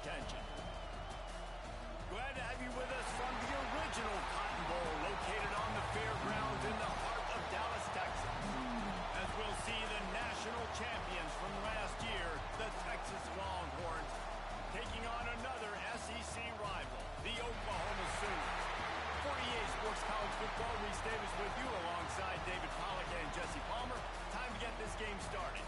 attention. Glad to have you with us from the original Cotton Bowl, located on the fairgrounds in the heart of Dallas, Texas. As we'll see the national champions from last year, the Texas Longhorns, taking on another SEC rival, the Oklahoma Sooners. For EA Sports College Football, Reese Davis with you alongside David Pollack and Jesse Palmer. Time to get this game started.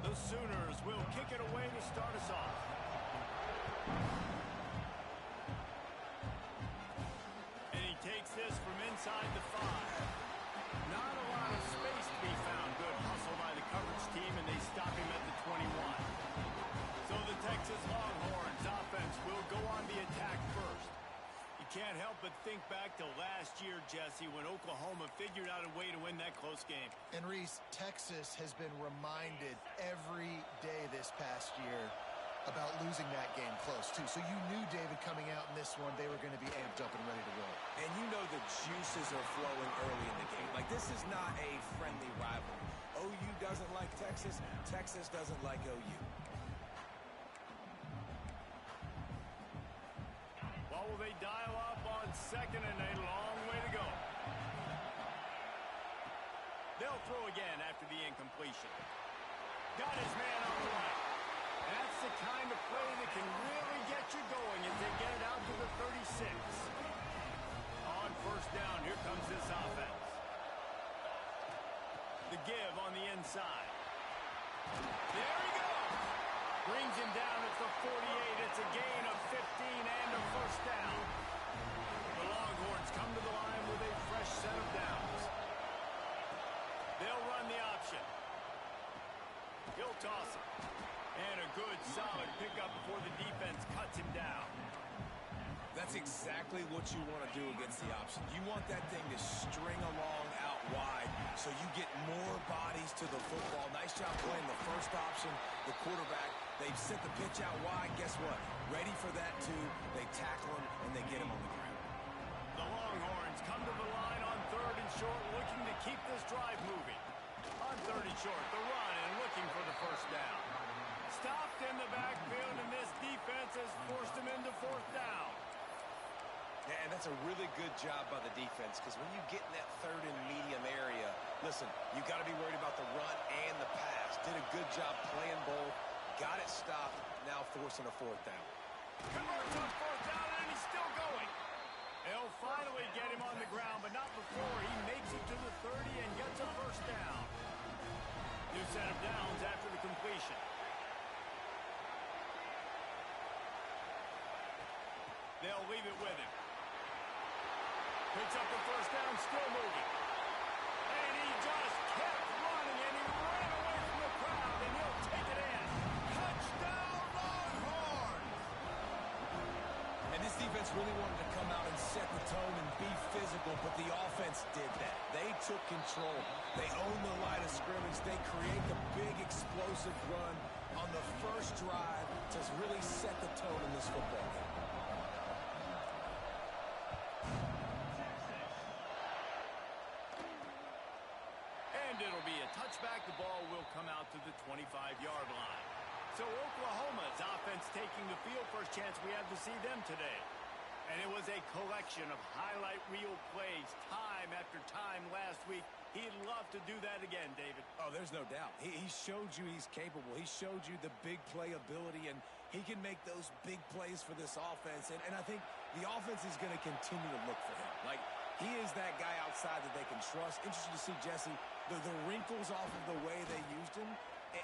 The Sooners will kick it away to start us off. And he takes this from inside the 5. Not a lot of space to be found. Good hustle by the coverage team, and they stop him at the 21. So the Texas Longhorns offense will go on the attack first. You can't help but think back to last year, Jesse, when Oklahoma figured out a way to win that close game. And Reese, Texas has been reminded every day this past year about losing that game close, too. So you knew, David, coming out in this one, they were going to be amped up and ready to roll. And you know the juices are flowing early in the game. Like, this is not a friendly rivalry. OU doesn't like Texas. Texas doesn't like OU. Well, will they dial up on second and a long way to go? They'll throw again after the incompletion. Got his man on the right. That's the kind of play that can really get you going as they get it out to the 36. On first down, here comes this offense. The give on the inside. There he goes. Brings him down at the 48. It's a gain of 15 and a first down. The Longhorns come to the line with a fresh set of downs. They'll run the option. He'll toss it. And a good, solid pickup before the defense cuts him down. That's exactly what you want to do against the option. You want that thing to string along out wide so you get more bodies to the football. Nice job playing the first option, the quarterback. They've sent the pitch out wide. Guess what? Ready for that, too. They tackle him, and they get him on the ground. The Longhorns come to the line on third and short, looking to keep this drive moving. On third and short, the run and looking for the first down. Stopped in the backfield, and this defense has forced him into fourth down. Yeah, and that's a really good job by the defense, because when you get in that third and medium area, listen, you got to be worried about the run and the pass. Did a good job playing both, got it stopped, now forcing a fourth down. Converts on fourth down, and he's still going. They'll finally get him on the ground, but not before he makes it to the 30 and gets a first down. New set of downs after the completion. They'll leave it with him. Picks up the first down, still moving. And he just kept running, and he ran away from the crowd, and he'll take it in. Touchdown, Longhorns! And this defense really wanted to come out and set the tone and be physical, but the offense did that. They took control. They owned the line of scrimmage. They create the big explosive run on the first drive to really set the tone in this football game. It'll be a touchback. The ball will come out to the 25-yard line. So Oklahoma's offense taking the field. First chance we have to see them today. And it was a collection of highlight reel plays time after time last week He'd love to do that again, David. Oh, there's no doubt. He showed you he's capable. He showed you the big play ability, and he can make those big plays for this offense. And I think the offense is going to continue to look for him. Like, he is that guy outside that they can trust. Interesting to see, Jesse, the wrinkles off of the way they used him,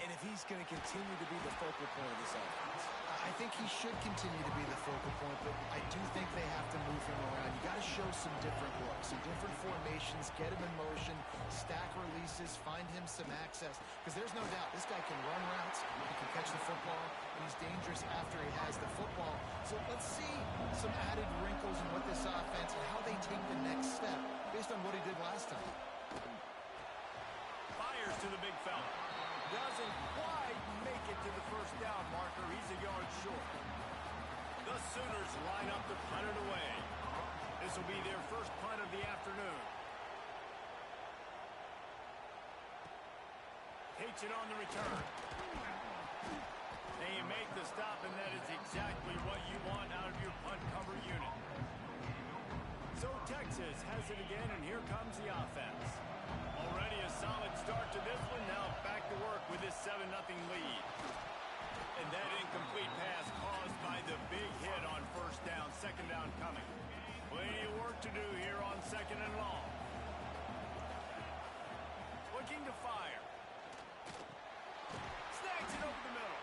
and if he's going to continue to be the focal point of this offense. I think he should continue to be the focal point, but I do think they have to move him around. You got to show some different looks, some different formations, get him in motion, stack releases, find him some access, because there's no doubt this guy can run routes, he can catch the football, and he's dangerous after he has the football. So let's see some added wrinkles in what this offense and how they take the next step based on what he did last time. Fires to the big fella. Doesn't quite make it to the first down marker. He's a yard short. The Sooners line up to punt it away. This will be their first punt of the afternoon. Takes it on the return. They make the stop, and that is exactly what you want out of your punt cover unit. So Texas has it again, and here comes the offense. Already a solid start to this one. Now back to work with this 7-0 lead. And that incomplete pass caused by the big hit on first down. Second down coming. Plenty of work to do here on second and long. Looking to fire. Snags it over the middle.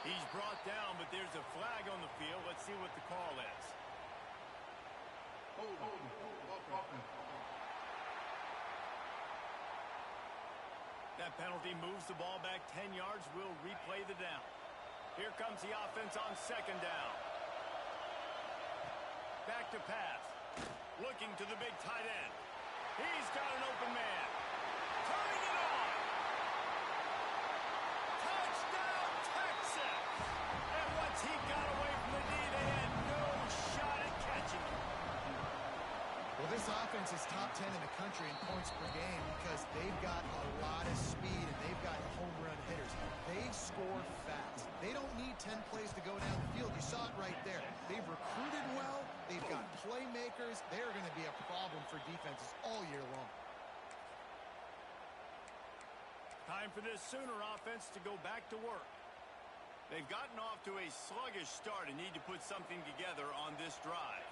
He's brought down, but there's a flag on the field. Let's see what the call is. That penalty moves the ball back 10 yards. We'll replay the down. Here comes the offense on second down. Back to pass. Looking to the big tight end. He's got an open man. Turning it on. Touchdown, Texas. And once he got away from the knee, they had no shot at catching him. Well, this offense is top 10 in the country in points per game because they've got a lot of speed and they've got home run hitters. They score fast. They don't need 10 plays to go down the field. You saw it right there. They've recruited well. They've got playmakers. They're going to be a problem for defenses all year long. Time for this Sooner offense to go back to work. They've gotten off to a sluggish start and need to put something together on this drive.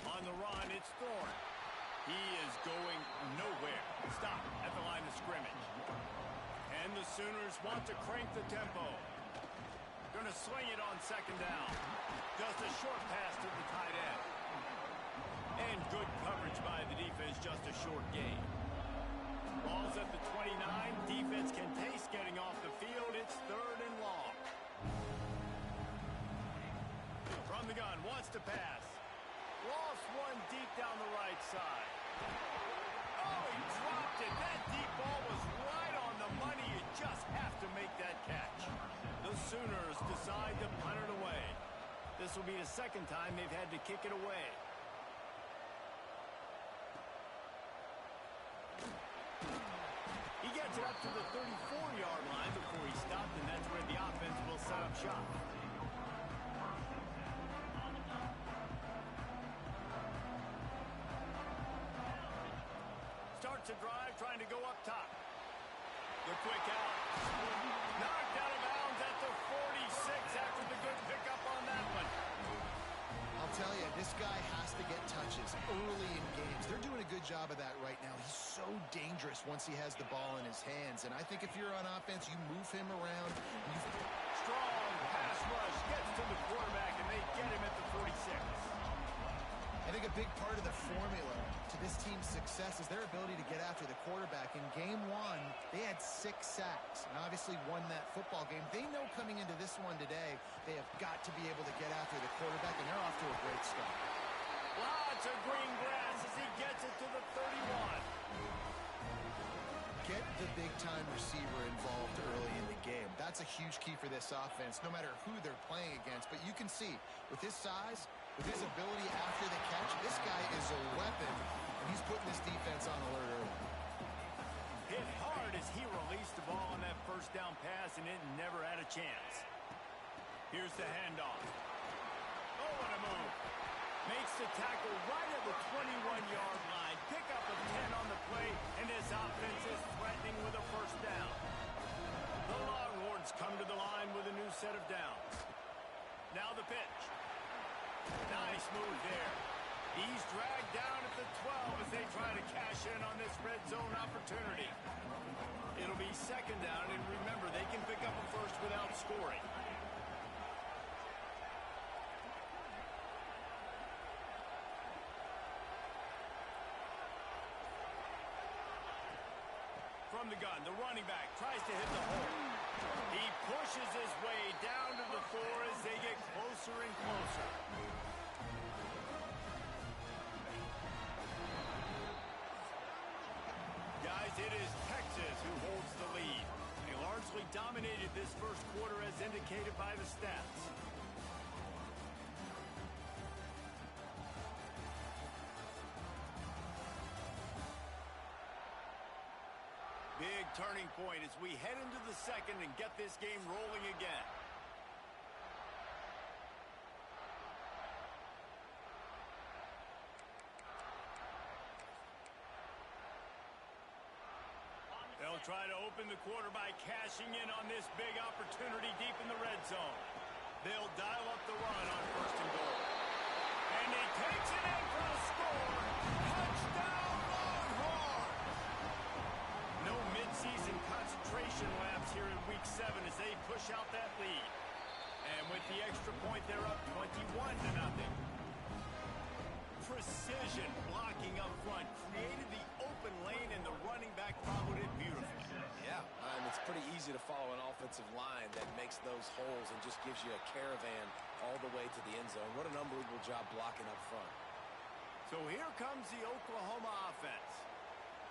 On the run, it's Thorne. He is going nowhere. Stop at the line of scrimmage. And the Sooners want to crank the tempo. Going to sling it on second down. Just a short pass to the tight end. And good coverage by the defense, just a short gain. Ball's at the 29. Defense can taste getting off the field. It's third and long. From the gun, wants to pass. Lost one deep down the right side. Oh, he dropped it. That deep ball was right on the money. You just have to make that catch. The Sooners decide to punt it away. This will be the second time they've had to kick it away. He gets it up to the 34-yard line before he stopped, and that's where the offense will set up shop. Starts a drive, trying to go up top. The quick out. Knocked out of bounds at the 46 after the good pickup on that one. I'll tell you, this guy has to get touches early in games. They're doing a good job of that right now. He's so dangerous once he has the ball in his hands. And I think if you're on offense, you move him around. Strong pass rush gets to the quarterback, and they get him at the 46. I think a big part of the formula to this team's success is their ability to get after the quarterback. In game one, they had 6 sacks and obviously won that football game. They know coming into this one today, they have got to be able to get after the quarterback, and they're off to a great start. Lots of green grass as he gets it to the 31. Get the big-time receiver involved early in the game. That's a huge key for this offense, no matter who they're playing against. But you can see, with his size, with his ability after the catch, this guy is a weapon, and he's putting this defense on alert early. Hit hard as he released the ball on that first down pass, and it never had a chance. Here's the handoff. Oh, what a move. Makes the tackle right at the 21-yard down at the 12 as they try to cash in on this red zone opportunity. It'll be second down, and remember, they can pick up a first without scoring. From the gun, the running back tries to hit the hole. He pushes his way down to the 4 as they get closer and closer. Guys, it is Texas who holds the lead. They largely dominated this first quarter as indicated by the stats. Big turning point as we head into the second and get this game rolling again. They'll try to open the quarter by cashing in on this big opportunity deep in the red zone. They'll dial up the run on first and goal. And he takes it in for the score. Touchdown, Longhorns! No midseason concentration lapse here in Week 7 as they push out that lead. And with the extra point, they're up 21-0. Precision blocking up front created the open lane, and the running back followed it beautifully. Yeah, it's pretty easy to follow an offensive line that makes those holes and just gives you a caravan all the way to the end zone. What an unbelievable job blocking up front. So here comes the Oklahoma offense.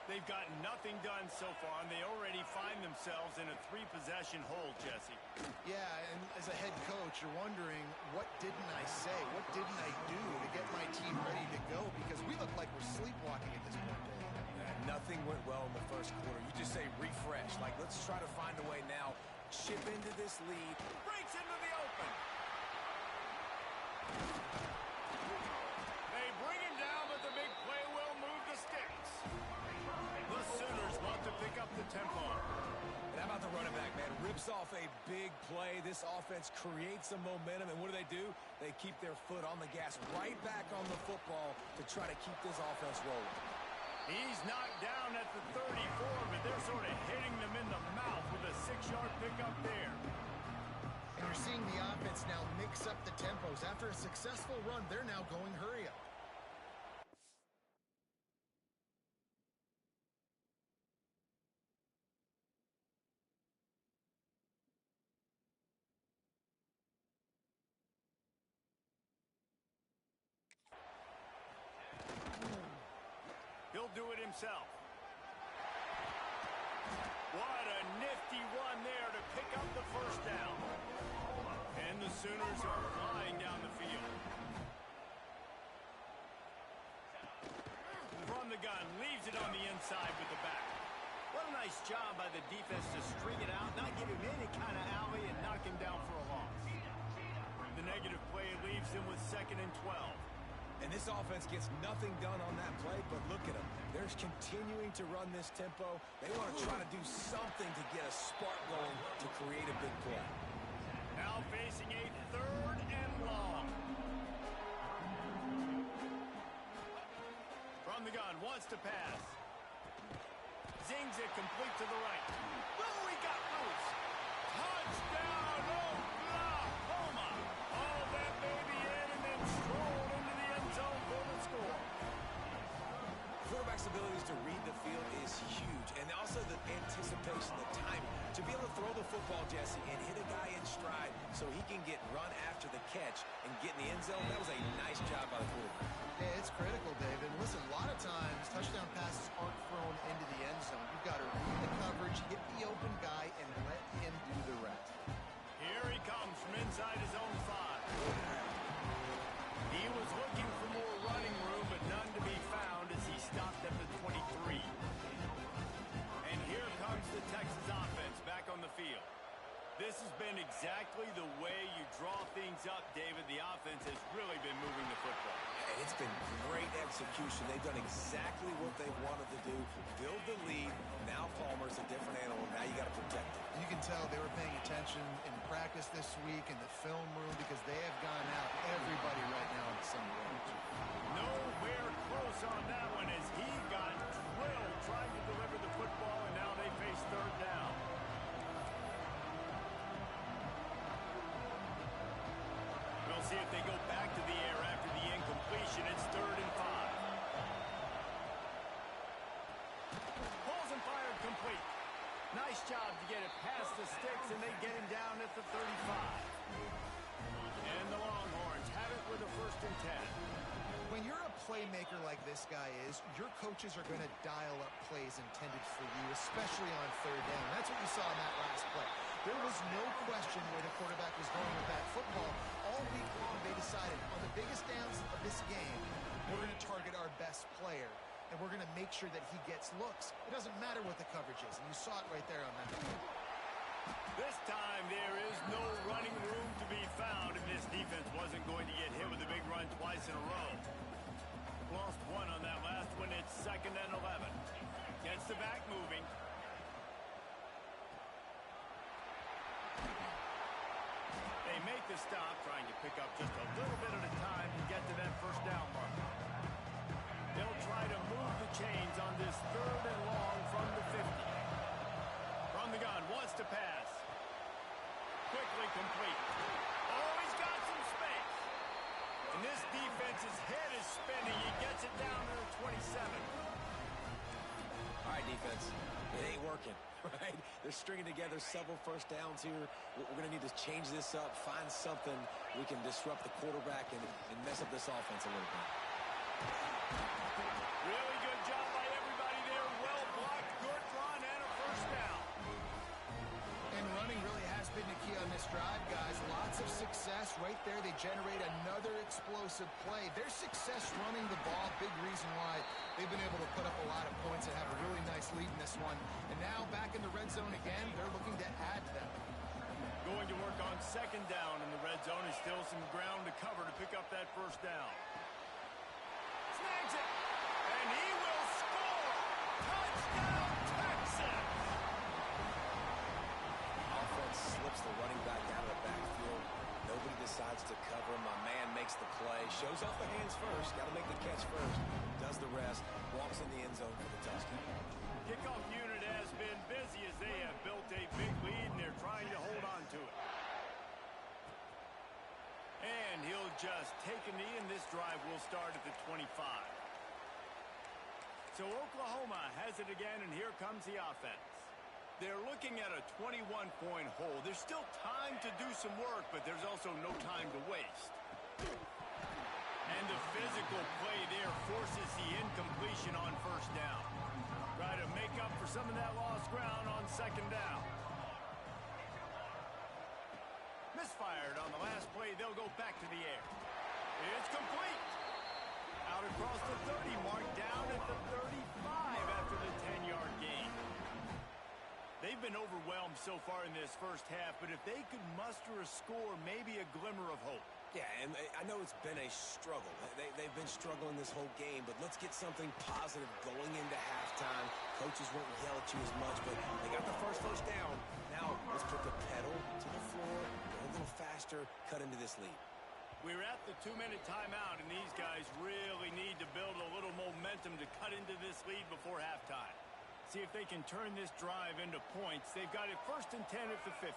They've gotten nothing done so far, and they already find themselves in a 3-possession hole, Jesse. Yeah, and as a head coach, you're wondering, what didn't I say? What didn't I do to get my team ready to go? Because we look like we're sleepwalking at this point, Dave. Yeah, nothing went well in the first quarter. You just say refresh. Like, let's try to find a way now. Chip into this lead. Breaks into the open. They bring him down, but the big play will move the sticks. The Sooners want to pick up the tempo. And how about the running back, man? Rips off a big play. This offense creates some momentum, and what do? They keep their foot on the gas, right back on the football to try to keep this offense rolling. He's knocked down at the 34, but they're sort of hitting them in the mouth with a 6-yard pickup there. And you're seeing the offense now mix up the tempos. After a successful run, they're now going hurry up. He'll do it himself. What a nifty run there to pick up the first down. And the Sooners are flying down the field. From the gun, leaves it on the inside with the back. What a nice job by the defense to string it out, not give him any kind of alley, and knock him down for a loss. The negative play leaves him with 2nd and 12. And this offense gets nothing done on that play, but look at them. They're continuing to run this tempo. They want to try to do something to get a spark going to create a big play. Now facing a 3rd and long. From the gun, wants to pass. Zings it complete to the right. Oh, he got loose. Touchdown, Oklahoma. All that baby in and then strolled into the end zone for the score. Quarterback's abilities to read the field is huge, and also the anticipation, the timing. To be able to throw the football, Jesse, and hit a guy in stride so he can get run after the catch and get in the end zone, that was a nice job by the quarterback. Yeah, it's critical, David. Listen, a lot of times, touchdown passes aren't thrown into the end zone. You've got to read the coverage, hit the open guy, and let him do the rest. Here he comes from inside his own 5. He was looking for more running room, but none to be found as he stopped at the 23. And here comes the Texas offense back on the field. This has been exactly the way you draw things up, David. The offense has really been moving the football. It's been great execution. They've done exactly what they wanted to do. Build the lead. Now Palmer's a different animal. Now you got to protect him. You can tell they were paying attention in practice this week in the film room because they have gone out everybody right now in the same range. Nowhere close complete. Nice job to get it past the sticks, and they get him down at the 35. And the Longhorns have it with a 1st and 10. When you're a playmaker like this guy is, your coaches are going to dial up plays intended for you, especially on 3rd down. That's what you saw in that last play. There was no question where the quarterback was going with that football. All week long, they decided on the biggest downs of this game, we're going to target our best player, and we're going to make sure that he gets looks. It doesn't matter what the coverage is, and you saw it right there on that play. This time, there is no running room to be found, and this defense wasn't going to get hit with a big run twice in a row. Lost one on that last one. It's 2nd and 11. Gets the back moving. They make the stop, trying to pick up just a little bit at a time to get to that 1st down mark. They'll try to move the chains on this 3rd and long from the 50. From the gun, wants to pass. Quickly complete. Oh, he's got some space. And this defense's head is spinning. He gets it down to the 27. All right, defense. It ain't working, right? They're stringing together several 1st downs here. We're going to need to change this up, find something we can disrupt the quarterback and mess up this offense a little bit. Really good job by everybody there. Well blocked, good run, and a 1st down. And running really has been the key on this drive, guys. Lots of success right there. They generate another explosive play. Their success running the ball, big reason why they've been able to put up a lot of points and have a really nice lead in this one. And now back in the red zone again, they're looking to add them. Going to work on 2nd down in the red zone. Is still some ground to cover to pick up that 1st down. Snags it, and he will score. Touchdown, Texas! Offense slips the running back out of the backfield. Nobody decides to cover him. My man makes the play. Shows off the hands first. Got to make the catch first. Does the rest. Walks in the end zone for the touchdown. Kickoff unit has been busy as they have built a big lead, and they're trying to hold on to it. And he'll just take a knee, and this drive will start at the 25. So Oklahoma has it again, and here comes the offense. They're looking at a 21-point hole. There's still time to do some work, but there's also no time to waste. And the physical play there forces the incompletion on 1st down. Try to make up for some of that lost ground on 2nd down. Misfired on the last play. They'll go back to the air. It's complete. Out across the 30 mark, down at the 35 after the 10-yard gain. They've been overwhelmed so far in this 1st half, but if they could muster a score, maybe a glimmer of hope. Yeah, and I know it's been a struggle. They've been struggling this whole game, but let's get something positive going into halftime. Coaches won't yell at you as much, but they got the first down. Now let's put the pedal to the floor, go a little faster, cut into this lead. We're at the 2-minute timeout, and these guys really need to build a little momentum to cut into this lead before halftime. See if they can turn this drive into points. They've got it 1st and 10 at the 50.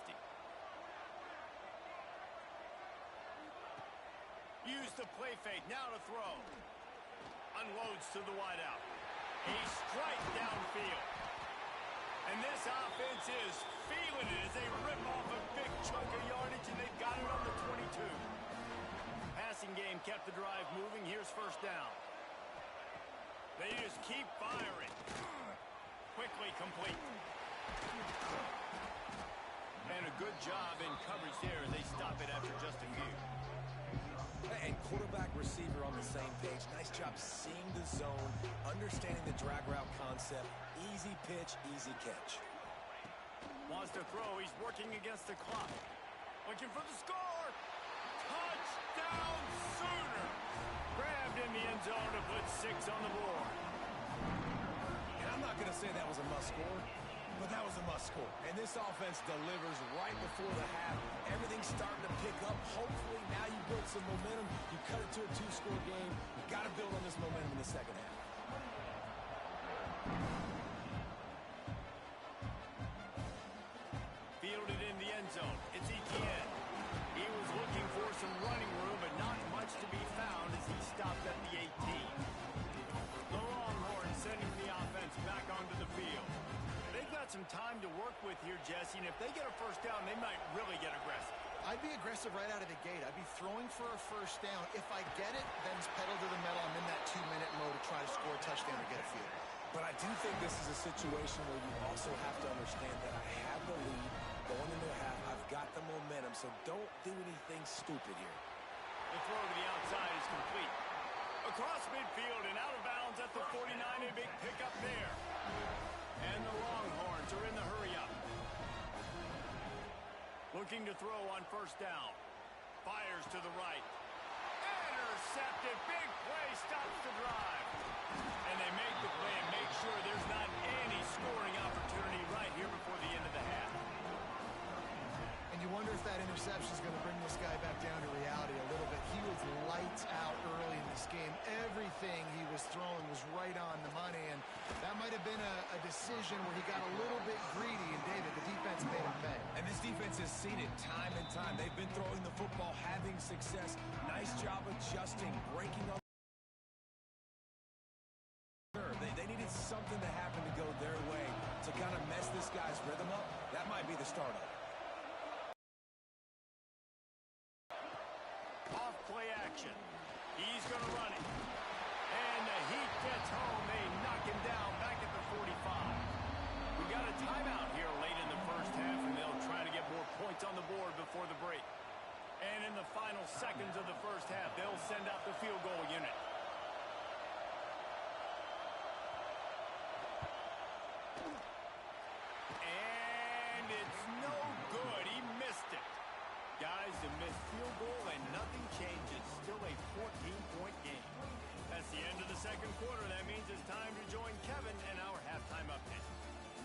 Use the play fake, now to throw. Unloads to the wideout. A strike downfield. And this offense is feeling it as they rip off a big chunk of yardage, and they've got it on the 22. Passing game kept the drive moving. Here's 1st down. They just keep firing. Quickly complete. And a good job in coverage there as they stop it after just a few. And quarterback, receiver on the same page. Nice job seeing the zone, understanding the drag route concept. Easy pitch, easy catch. Wants to throw. He's working against the clock. Looking for the score. Touchdown Sooner. Grabbed in the end zone to put 6 on the board. And I'm not going to say that was a must score, but that was a must score. And this offense delivers right before the half. Everything's starting to pick up. Hopefully now you build some momentum. You cut it to a 2-score game. You've got to build on this momentum in the 2nd half. Fielded in the end zone. It's Etienne. He was looking for some running room, but not much to be found as he stopped at the 18. The Longhorns sending the offense back onto the field. They've got some time to work with here, Jesse, and if they get a first down, they might really get aggressive. I'd be aggressive right out of the gate. I'd be throwing for a first down. If I get it, then it's pedal to the metal. I'm in that 2-minute mode to try to score a touchdown or get a field. But I do think this is a situation where you also have to understand that I have the lead going into the half. I've got the momentum, so don't do anything stupid here. The throw to the outside is complete. Across midfield and out of bounds at the 49, a big pickup there. And the Longhorns are in the hurry-up. Looking to throw on first down. Fires to the right. Intercepted. Big play stops the drive. And they make the play and make sure there's not any scoring opportunity right here before the end of the half. And you wonder if that interception is going to bring this guy back down to reality a little bit. He was lights out early in this game. Everything he was throwing was right on the money, and that might have been a decision where he got a little bit greedy, and David, the defense made him pay. And this defense has seen it time and time. They've been throwing the football, having success. Nice job adjusting, breaking up. They needed something to happen to go their way to kind of mess this guy's rhythm up. That might be the start of it. Off play action. He's going to run it. And the Heat gets home. They knock him down back at the 45. We got a timeout here late in the first half, and they'll try to get more points on the board before the break. And in the final seconds of the first half, they'll send out the field goal unit. And it's no good. He missed it. Guys, a missed field goal and nothing changes. Still a 14-point game. That's the end of the second quarter. That means it's time to join Kevin and our halftime update.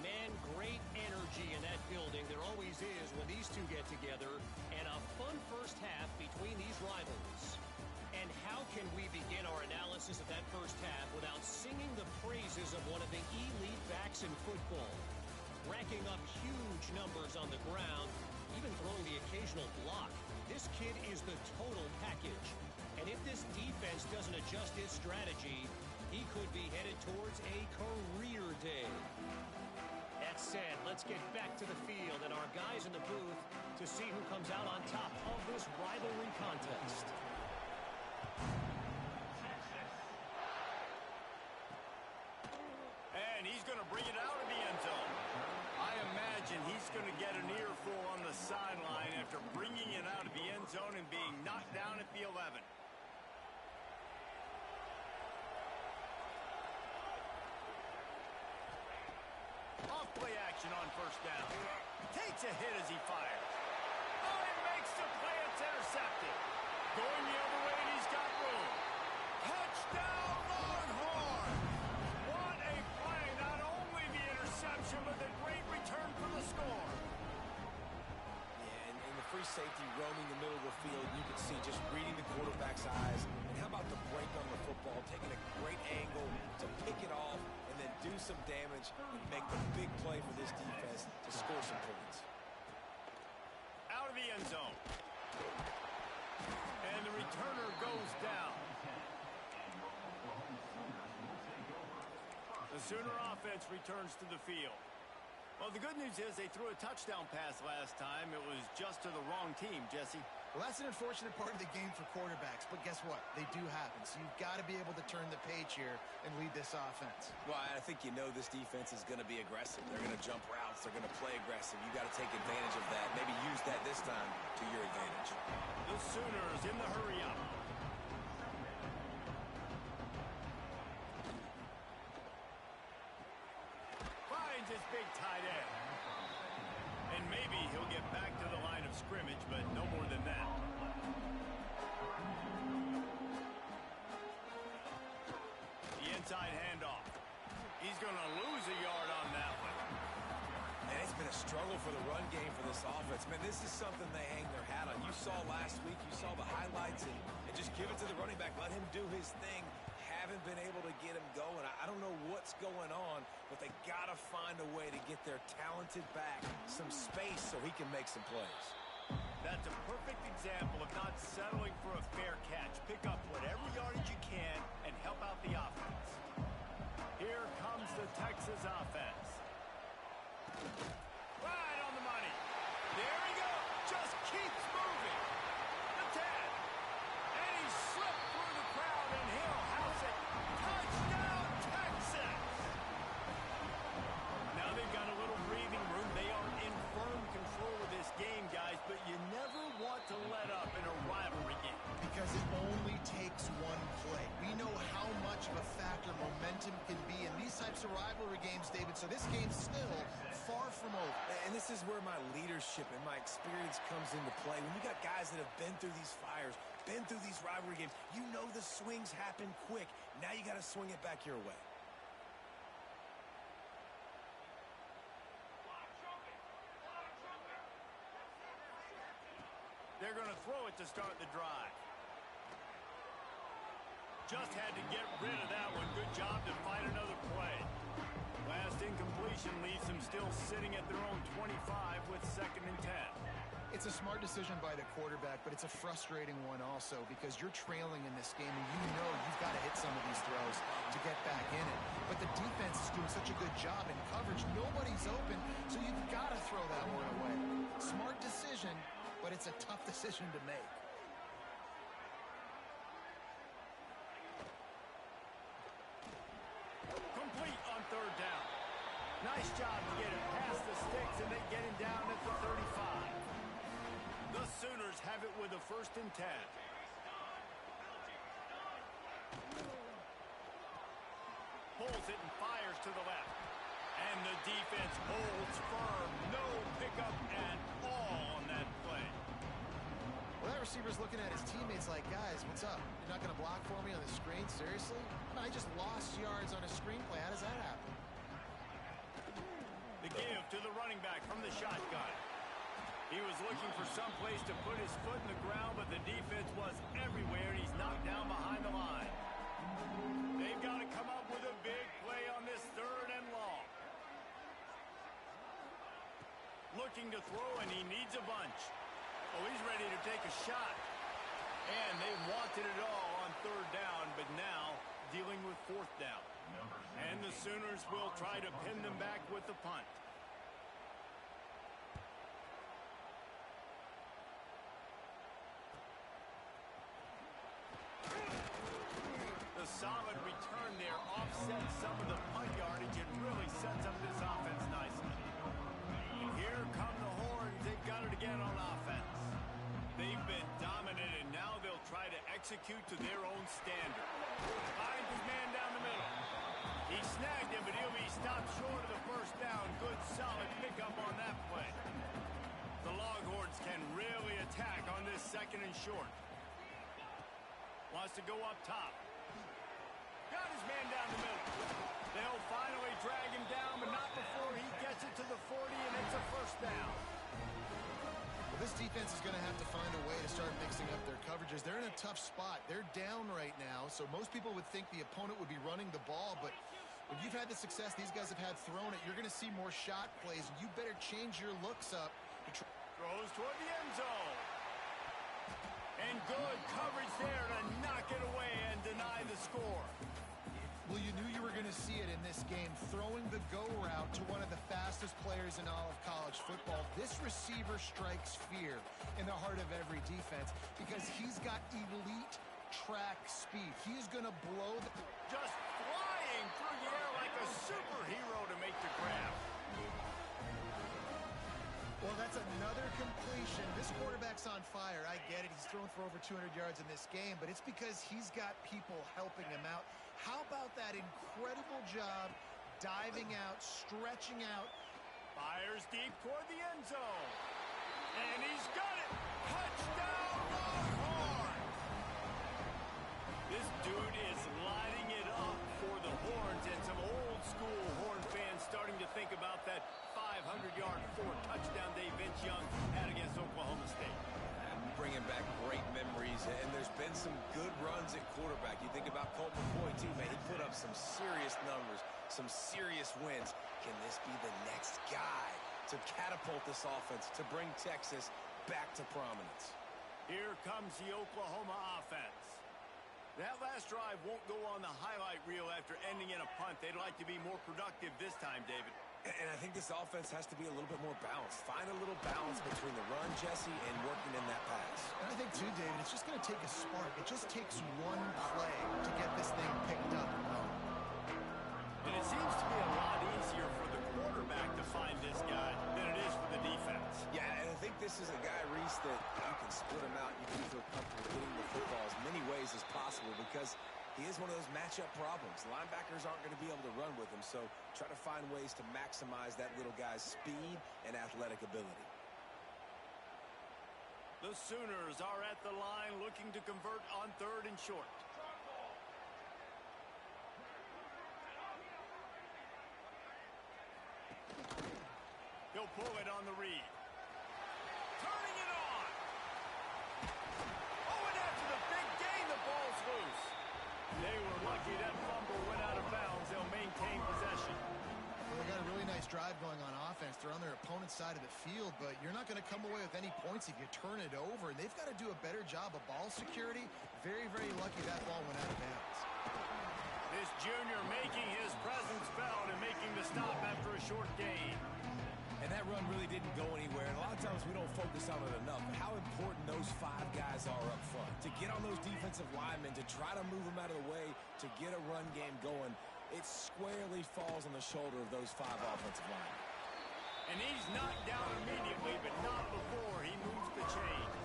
Man, great energy in that building. There always is when these two get together. And a fun first half between these rivals. And how can we begin our analysis of that first half without singing the praises of one of the elite backs in football? Racking up huge numbers on the ground, even throwing the occasional block. This kid is the total package. And if this defense doesn't adjust its strategy, he could be headed towards a career day. That said, let's get back to the field and our guys in the booth to see who comes out on top of this rivalry contest. And he's going to bring it out of the end zone. I imagine he's going to get an earful on the sideline after bringing it out of the end zone and being knocked down at the 11. Off play action on first down. Takes a hit as he fires. Oh, he makes the play. It's intercepted. Going the other way, and he's got room. Touchdown, Longhorn! What a play. Not only the interception, but the great return for the score. Yeah, and the free safety roaming the middle of the field, you can see just reading the quarterback's eyes. And how about the break on the football, taking a great angle to pick it off and then do some damage and make the big play for this defense to score some points. Out of the end zone. And the returner goes down. The Sooner offense returns to the field. Well, the good news is they threw a touchdown pass last time. It was just to the wrong team, Jesse. Well, that's an unfortunate part of the game for quarterbacks, but guess what? They do happen, so you've got to be able to turn the page here and lead this offense. Well, I think you know this defense is going to be aggressive. They're going to jump routes. They're going to play aggressive. You got to take advantage of that. Maybe use that this time to your advantage. The Sooners in the hurry-up. Finds his big tight end. And maybe he'll get back to the line of scrimmage, but no more than that. The inside handoff. He's going to lose a yard on that one. And it's been a struggle for the run game for this offense. Man, this is something they hang their hat on. You saw last week, you saw the highlights, and just give it to the running back. Let him do his thing. Haven't been able to get him going. I don't know what's going on, but they got to find a way to get their talented back some space so he can make some plays. That's a perfect example of not settling for a fair catch. Pick up whatever yardage you can and help out the offense. Here comes the Texas offense. Right on the money. There he goes. Just keeps moving. The 10. And he slipped through the crowd, and he'll house it. Touchdown, Texas! Now they've got a little breathing room. They are in firm control of this game, guys, but you never want to let up in a rivalry game. Because it only takes one play. We know how much of a factor momentum can be in these types of rivalry games, David, so this game's still far from over. And this is where my leadership and my experience comes into play. When you got guys that have been through these fires, been through these rivalry games, you know the swings happen quick. Now you got to swing it back your way. They're going to throw it to start the drive. Just had to get rid of that one. Good job to find another play. Last incompletion leaves them still sitting at their own 25 with 2nd and 10. It's a smart decision by the quarterback, but it's a frustrating one also because you're trailing in this game and you know you've got to hit some of these throws to get back in it. But the defense is doing such a good job in coverage. Nobody's open, so you've got to throw that one away. Smart decision, but it's a tough decision to make. Complete on 3rd down. Nice job to get it past the sticks, and they get him down at the 35. The Sooners have it with a 1st and 10. Pulls it and fires to the left. And the defense holds firm. No pickup at all on that play. Well, that receiver's looking at his teammates like, guys, what's up? You're not going to block for me on the screen? Seriously? I just lost yards on a screenplay. How does that happen? The give to the running back from the shotgun. He was looking for some place to put his foot in the ground, but the defense was everywhere, and he's knocked down behind the line. They've got to come up with a big play on this 3rd and long. Looking to throw, and he needs a bunch. Oh, he's ready to take a shot. And they wanted it all on 3rd down, but now dealing with 4th down. And the Sooners will try to pin them back with the punt. The solid return there offsets some of the punt yardage. It really sets up this offense nicely. And here come the Horns. They've got it again on offense. They've been dominant, and now they'll try to execute to their own standard. Finds his man down the middle. He snagged him, but he'll be stopped short of the 1st down. Good, solid pickup on that play. The Longhorns can really attack on this 2nd and short. Wants to go up top. Got his man down the middle. They'll finally drag him down, but not before he gets it to the 40, and it's a 1st down. Well, this defense is going to have to find a way to start mixing up their coverages. They're in a tough spot. They're down right now, so most people would think the opponent would be running the ball, but when you've had the success these guys have had throwing it, you're going to see more shot plays, and you better change your looks up. Throws toward the end zone. And good coverage there to knock it away and deny the score. Well, you knew you were going to see it in this game, throwing the go route to one of the fastest players in all of college football. This receiver strikes fear in the heart of every defense because he's got elite track speed. He is going to blow the... Just flying through the air like a superhero to make the grab. Well, that's another completion. This quarterback's on fire. I get it. He's thrown for over 200 yards in this game, but it's because he's got people helping him out. How about that incredible job diving out, stretching out? Fires deep toward the end zone. And he's got it. Touchdown, Longhorns! This dude is lighting it up for the Horns, and some old school Horn fans starting to think about that 500-yard, 4-touchdown day Vince Young had against Oklahoma State. Bringing back great memories, and there's been some good runs at quarterback. You think about Colt McCoy, too, man. He put up some serious numbers, some serious wins. Can this be the next guy to catapult this offense, to bring Texas back to prominence? Here comes the Oklahoma offense. That last drive won't go on the highlight reel after ending in a punt. They'd like to be more productive this time, David. And I think this offense has to be a little bit more balanced. Find a little balance between the run, Jesse, and working in that pass. And I think, too, David, it's just going to take a spark. It just takes one play to get this thing picked up. And it seems to be a lot easier for the quarterback to find this guy than it is for the defense. Yeah, and I think this is a guy, Reese, that you can split him out. You can feel comfortable getting the football as many ways as possible because he is one of those matchup problems. Linebackers aren't going to be able to run with him, so try to find ways to maximize that little guy's speed and athletic ability. The Sooners are at the line looking to convert on 3rd and short. He'll pull it on the read. Turning it on. Oh, and after the big gain, the ball's loose. They were lucky that fumble went out of bounds. They'll maintain possession. Well, they got a really nice drive going on offense. They're on their opponent's side of the field, but you're not going to come away with any points if you turn it over. And they've got to do a better job of ball security. Very, very lucky that ball went out of bounds. This junior making his presence felt and making the stop after a short gain. And that run really didn't go anywhere. And a lot of times we don't focus on it enough. But how important those 5 guys are up front. To get on those defensive linemen, to try to move them out of the way, to get a run game going, it squarely falls on the shoulder of those 5 offensive linemen. And he's knocked down immediately, but not before he moves the chains.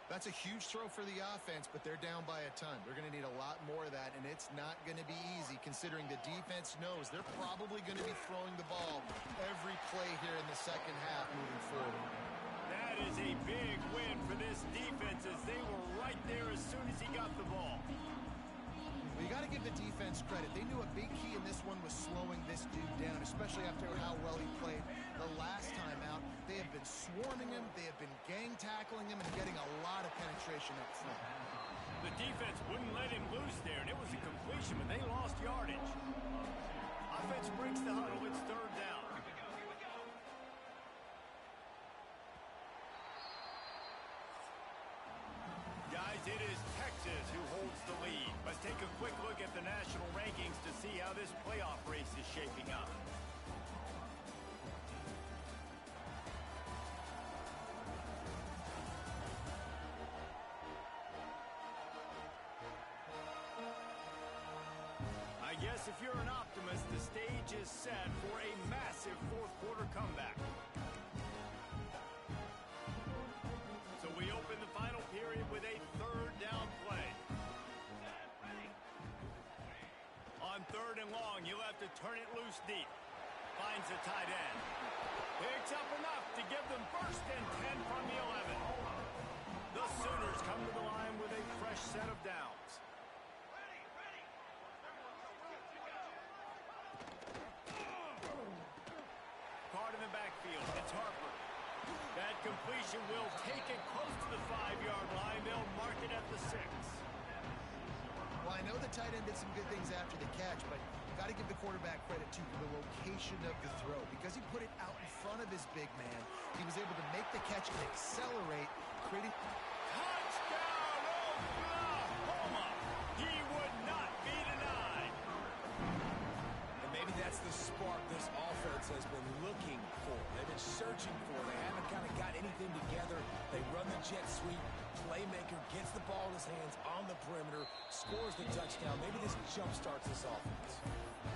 That's a huge throw for the offense, but they're down by a ton. They're going to need a lot more of that, and it's not going to be easy considering the defense knows they're probably going to be throwing the ball every play here in the second half moving forward. That is a big win for this defense as they were right there as soon as he got the ball. Well, you got to give the defense credit. They knew a big key in this one was slowing this dude down, especially after how well he played the last time out. They have been swarming him, they have been gang tackling him, and getting a lot of penetration up front. The defense wouldn't let him loose there, and it was a completion, but they lost yardage. Offense breaks the huddle. It's 3rd down. Guys, it is Texas who holds the lead. Let's take a quick look at the national rankings to see how this playoff race is shaping up. I guess if you're an optimist, the stage is set for a massive 4th quarter comeback. So we open the final period with a 3rd down play. On 3rd and long, you'll have to turn it loose deep. Finds the tight end. Picks up enough to give them 1st and 10 from the 11. The Sooners come to the line with a fresh set of downs. Card in the backfield. It's Harper. That completion will take it close to the 5-yard line. They'll mark it at the 6. Well, I know the tight end did some good things after the catch, but you've got to give the quarterback credit, too, for the location of the throw. Because he put it out in front of his big man, he was able to make the catch and accelerate, creating... Touchdown, Oklahoma! He would not be denied. And maybe that's the spark this offense has been looking for. They've been searching for. They haven't kind of got anything together. They run the jet sweep. Playmaker gets the ball in his hands on the perimeter, scores the touchdown. Maybe this jumpstarts this offense.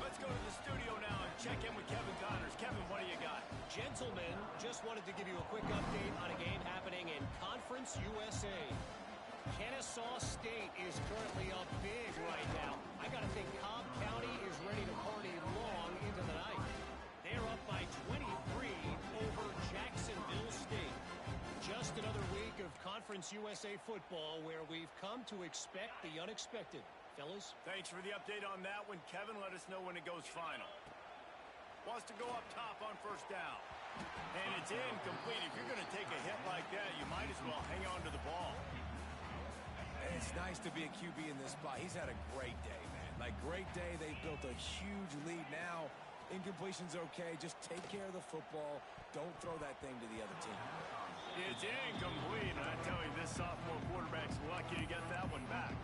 Let's go to the studio now and check in with Kevin Connors. Kevin, what do you got? Gentlemen, just wanted to give you a quick update on a game happening in Conference USA. Kennesaw State is currently up big right now. I got to think Cobb County is ready to party long into the night. They're up by 23 over Jacksonville State. Just another week of Conference USA football where we've come to expect the unexpected. Fellas? Thanks for the update on that one. Kevin, let us know when it goes final. Wants to go up top on 1st down. And it's incomplete. If you're going to take a hit like that, you might as well hang on to the ball. And it's nice to be a QB in this spot. He's had a great day, man. Like, great day. They built a huge lead. Now, incompletion's okay. Just take care of the football. Don't throw that thing to the other team. It's incomplete. And I tell you, this sophomore quarterback's lucky to get that one back.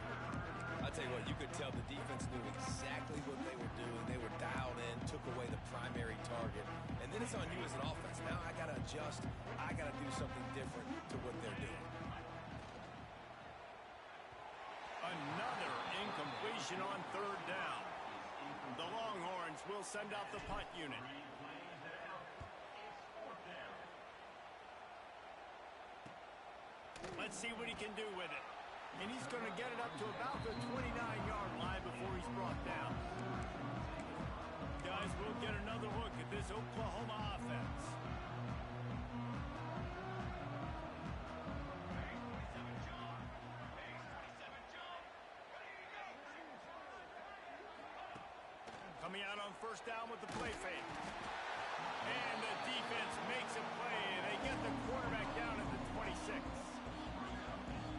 I'll tell you what, you could tell the defense knew exactly what they were doing. They were dialed in, took away it's on you as an offense. Now I got to adjust. I got to do something different to what they're doing. Another incompletion on third down. The Longhorns will send out the punt unit. Let's see what he can do with it. And he's going to get it up to about the 29-yard line before he's brought down. Guys, we'll get another look at this Oklahoma offense. Coming out on first down with the play fake. And the defense makes a play. They get the quarterback down at the 26.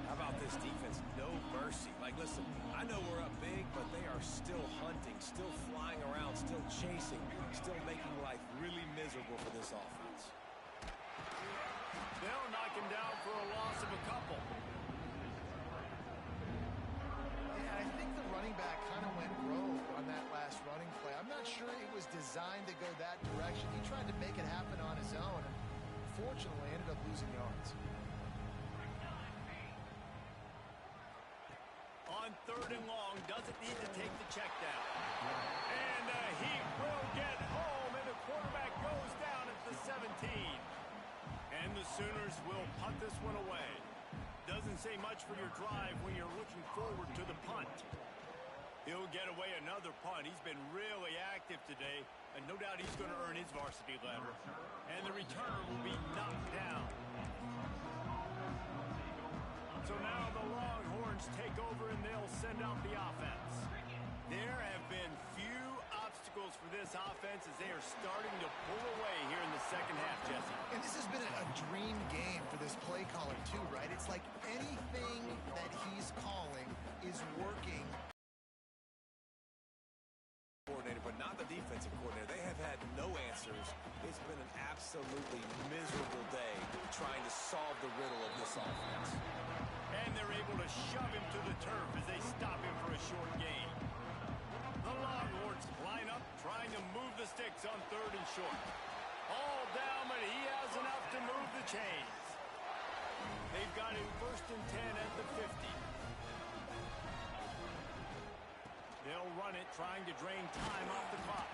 How about this defense? No mercy. Like, listen, I know we're up big, but they are still hunting, still flying around, still chasing, still making life really miserable for this offense. They'll knock him down for a loss of a couple. Yeah, I think the running back kind of went rogue on that last running play. I'm not sure it was designed to go that direction. He tried to make it happen on his own, and unfortunately ended up losing yards. On third and long, doesn't need to take the check down. And he will get home, and the quarterback goes down at the 17. And the Sooners will punt this one away. Doesn't say much for your drive when you're looking forward to the punt. He'll get away another punt. He's been really active today, and no doubt he's going to earn his varsity letter. And the returner will be knocked down. So now the Longhorns take over, and they'll send out the offense. There have been few obstacles for this offense as they are starting to pull away here in the second half, Jesse. And this has been a dream game for this play caller, too, right? It's like anything that he's calling is working. Coordinator, but not the defensive coordinator. They have had no answers. It's been an absolutely miserable day trying to solve the riddle of this offense. And they're able to shove him to the turf as they stop him for a short gain. The Longhorns line up, trying to move the sticks on third and short. All down, but he has enough to move the chains. They've got him first and 10 at the 50. They'll run it, trying to drain time off the clock.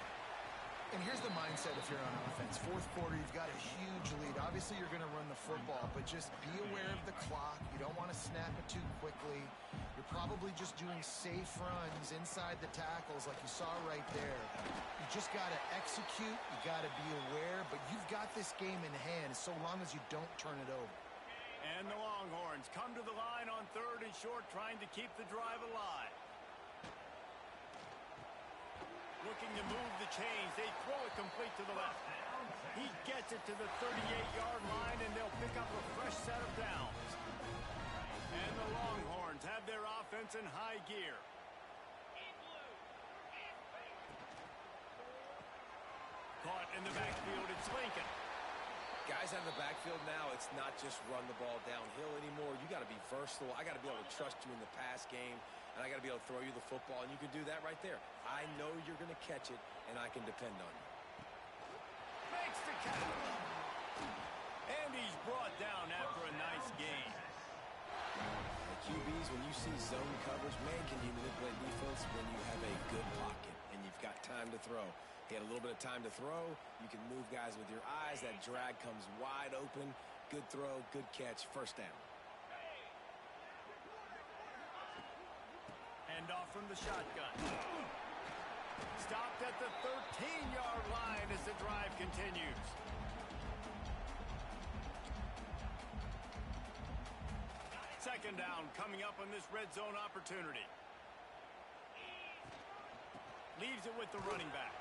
And here's the mindset if you're on offense. Fourth quarter, you've got a huge lead. Obviously, you're going to run the football, but just be aware of the clock. You don't want to snap it too quickly. You're probably just doing safe runs inside the tackles like you saw right there. You just got to execute. You got to be aware, but you've got this game in hand so long as you don't turn it over. And the Longhorns come to the line on third and short, trying to keep the drive alive. Looking to move the chains. They throw it complete to the left. He gets it to the 38-yard line, and they'll pick up a fresh set of downs. And the Longhorns have their offense in high gear. Caught in the backfield, it's Lincoln. Guys out of the backfield now, it's not just run the ball downhill anymore. You got to be versatile. I got to be able to trust you in the pass game, and I got to be able to throw you the football, and you can do that right there. I know you're going to catch it, and I can depend on you. Makes the catch. And he's brought down after a nice gain. The QBs, when you see zone coverage, man, can you manipulate defense when you have a good pocket and you've got time to throw. He had a little bit of time to throw. You can move guys with your eyes. That drag comes wide open. Good throw, good catch, first down. And off from the shotgun. Stopped at the 13-yard line as the drive continues. Second down coming up on this red zone opportunity. Leaves it with the running back.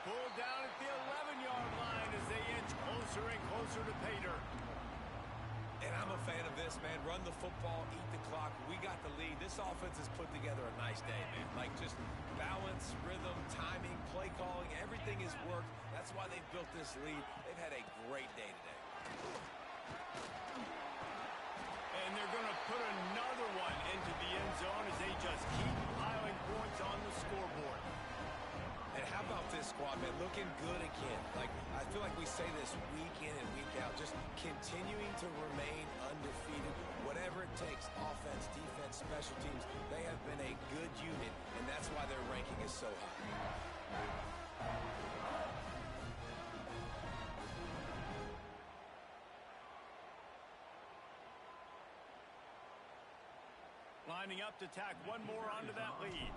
Pulled down at the 11-yard line as they inch closer and closer to pay dirt. And I'm a fan of this, man. Run the football, eat the clock. We got the lead. This offense has put together a nice day, man. Like just balance, rhythm, timing, play calling, everything has worked. That's why they've built this lead. They've had a great day today. And they're going to put another one into the end zone as they just keep piling points on the scoreboard. And how about this squad, man, looking good again. Like, I feel like we say this week in and week out, just continuing to remain undefeated. Whatever it takes, offense, defense, special teams, they have been a good unit, and that's why their ranking is so high. Lining up to tack one more onto that lead.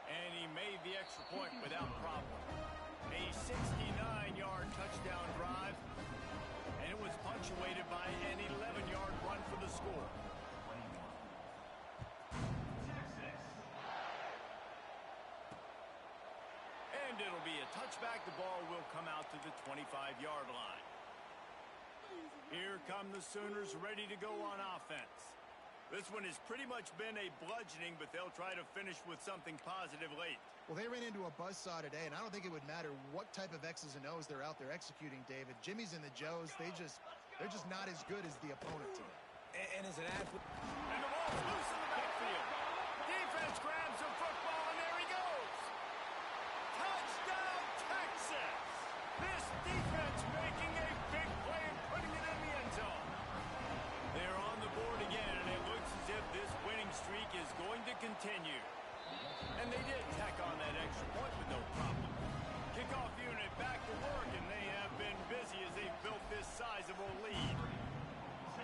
And he made the extra point without problem. A 69-yard touchdown drive, and it was punctuated by an 11-yard run for the score. And it'll be a touchback. The ball will come out to the 25-yard line. Here come the Sooners ready to go on offense. This one has pretty much been a bludgeoning, but they'll try to finish with something positive late. Well, they ran into a buzzsaw today, and I don't think it would matter what type of X's and O's they're out there executing, David. Jimmy's and the Joes, they're just not as good as the opponent today. And as an athlete... And the ball's loose in the backfield. Defense grabs the football, and there he goes. Touchdown, Texas! This defense making a big play and putting it in the end zone. They're on the board again, and it looks as if this winning streak is going to continue. And they did tack on that extra point with no problem. Kickoff unit back to work, and they have been busy as they've built this sizable lead.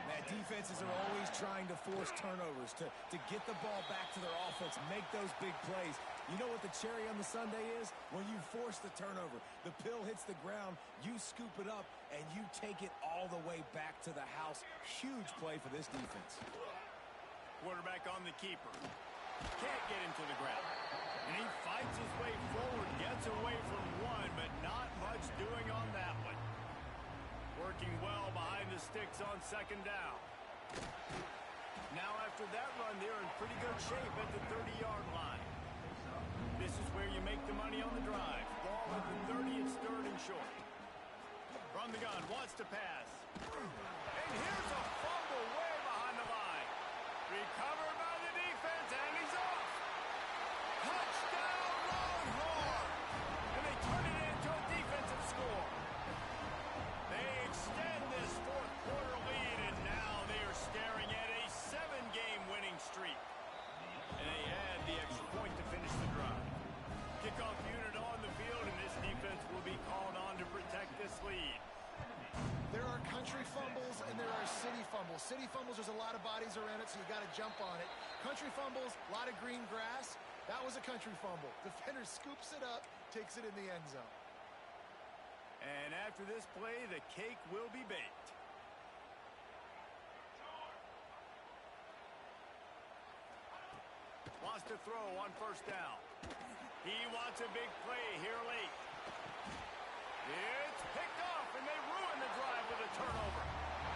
Man, defenses are always trying to force turnovers, to get the ball back to their offense, make those big plays. You know what the cherry on the sundae is? When you force the turnover, the pill hits the ground, you scoop it up, and you take it all the way back to the house. Huge play for this defense. Quarterback on the keeper. Can't get him to the ground. And he fights his way forward, gets away from one, but not much doing on that one. Working well behind the sticks on second down. Now after that run, they're in pretty good shape at the 30-yard line. This is where you make the money on the drive. Ball at the 30, it's third and short. From the gun, wants to pass. And here's a fumble way behind the line. Recovered by the defense, and he's off. Touchdown, Longhorn! And they turn it into a defensive score. They extend this fourth quarter lead, and now they are staring at a 7-game winning streak. And they add the extra point to finish the drive. Kickoff unit on the field, and this defense will be called on to protect this lead. There are country fumbles and there are city fumbles. City fumbles, there's a lot of bodies around it, so you got to jump on it. Country fumbles, a lot of green grass. That was a country fumble. Defender scoops it up, takes it in the end zone. And after this play, the cake will be baked. Wants to throw on first down. He wants a big play here late. It's picked off, and they ruin the drive with a turnover.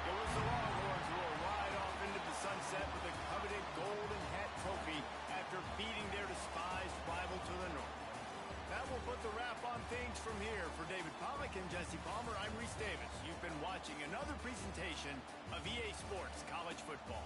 It was the Longhorns who will ride off into the sunset with the coveted Golden Hat Trophy after beating their despised rival to the north. That will put the wrap on things from here. For David Pollack and Jesse Palmer, I'm Reese Davis. You've been watching another presentation of EA Sports College Football.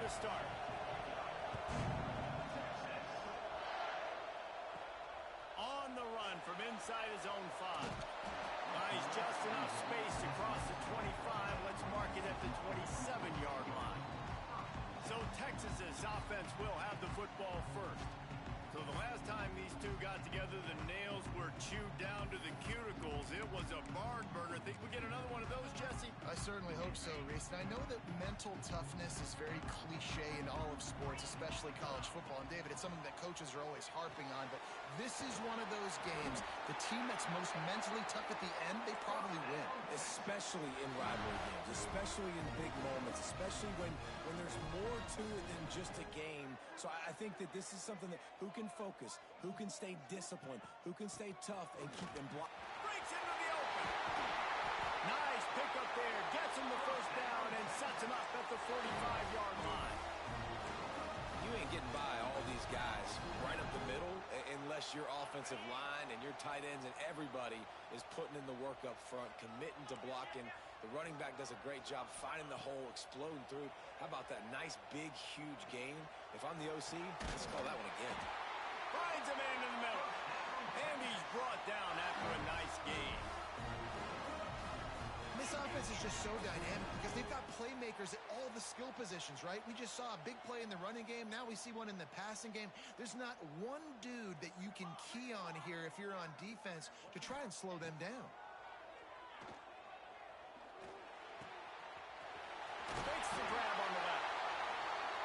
to start. On the run from inside his own 5. He's just enough space to cross the 25. Let's mark it at the 27-yard line. So Texas's offense will have the football first. So the last time these two got together, the nails were chewed down to the cuticles. It was a barn burner. Think we get another one of those, Jesse? I certainly hope so, Reese. And I know that mental toughness is very cliche in all of sports, especially college football. And David, it's something that coaches are always harping on. But this is one of those games. The team that's most mentally tough at the end, they probably win. Especially in rivalry games, especially in big moments, especially when there's more to it than just a game. So I think that this is something that who can focus, who can stay disciplined, who can stay tough and keep them blocked. Breaks into the open. Nice pickup there. Gets him the first down and sets him up at the 45-yard line. You ain't getting by all these guys right up the middle unless your offensive line and your tight ends and everybody is putting in the work up front, committing to blocking. The running back does a great job finding the hole, exploding through. How about that nice, big, huge gain? If I'm the OC, let's call that one again. Finds a man in the middle. And he's brought down after a nice gain. This offense is just so dynamic because they've got playmakers at all the skill positions, right? We just saw a big play in the running game. Now we see one in the passing game. There's not one dude that you can key on here if you're on defense to try and slow them down. Fakes the grab on the left.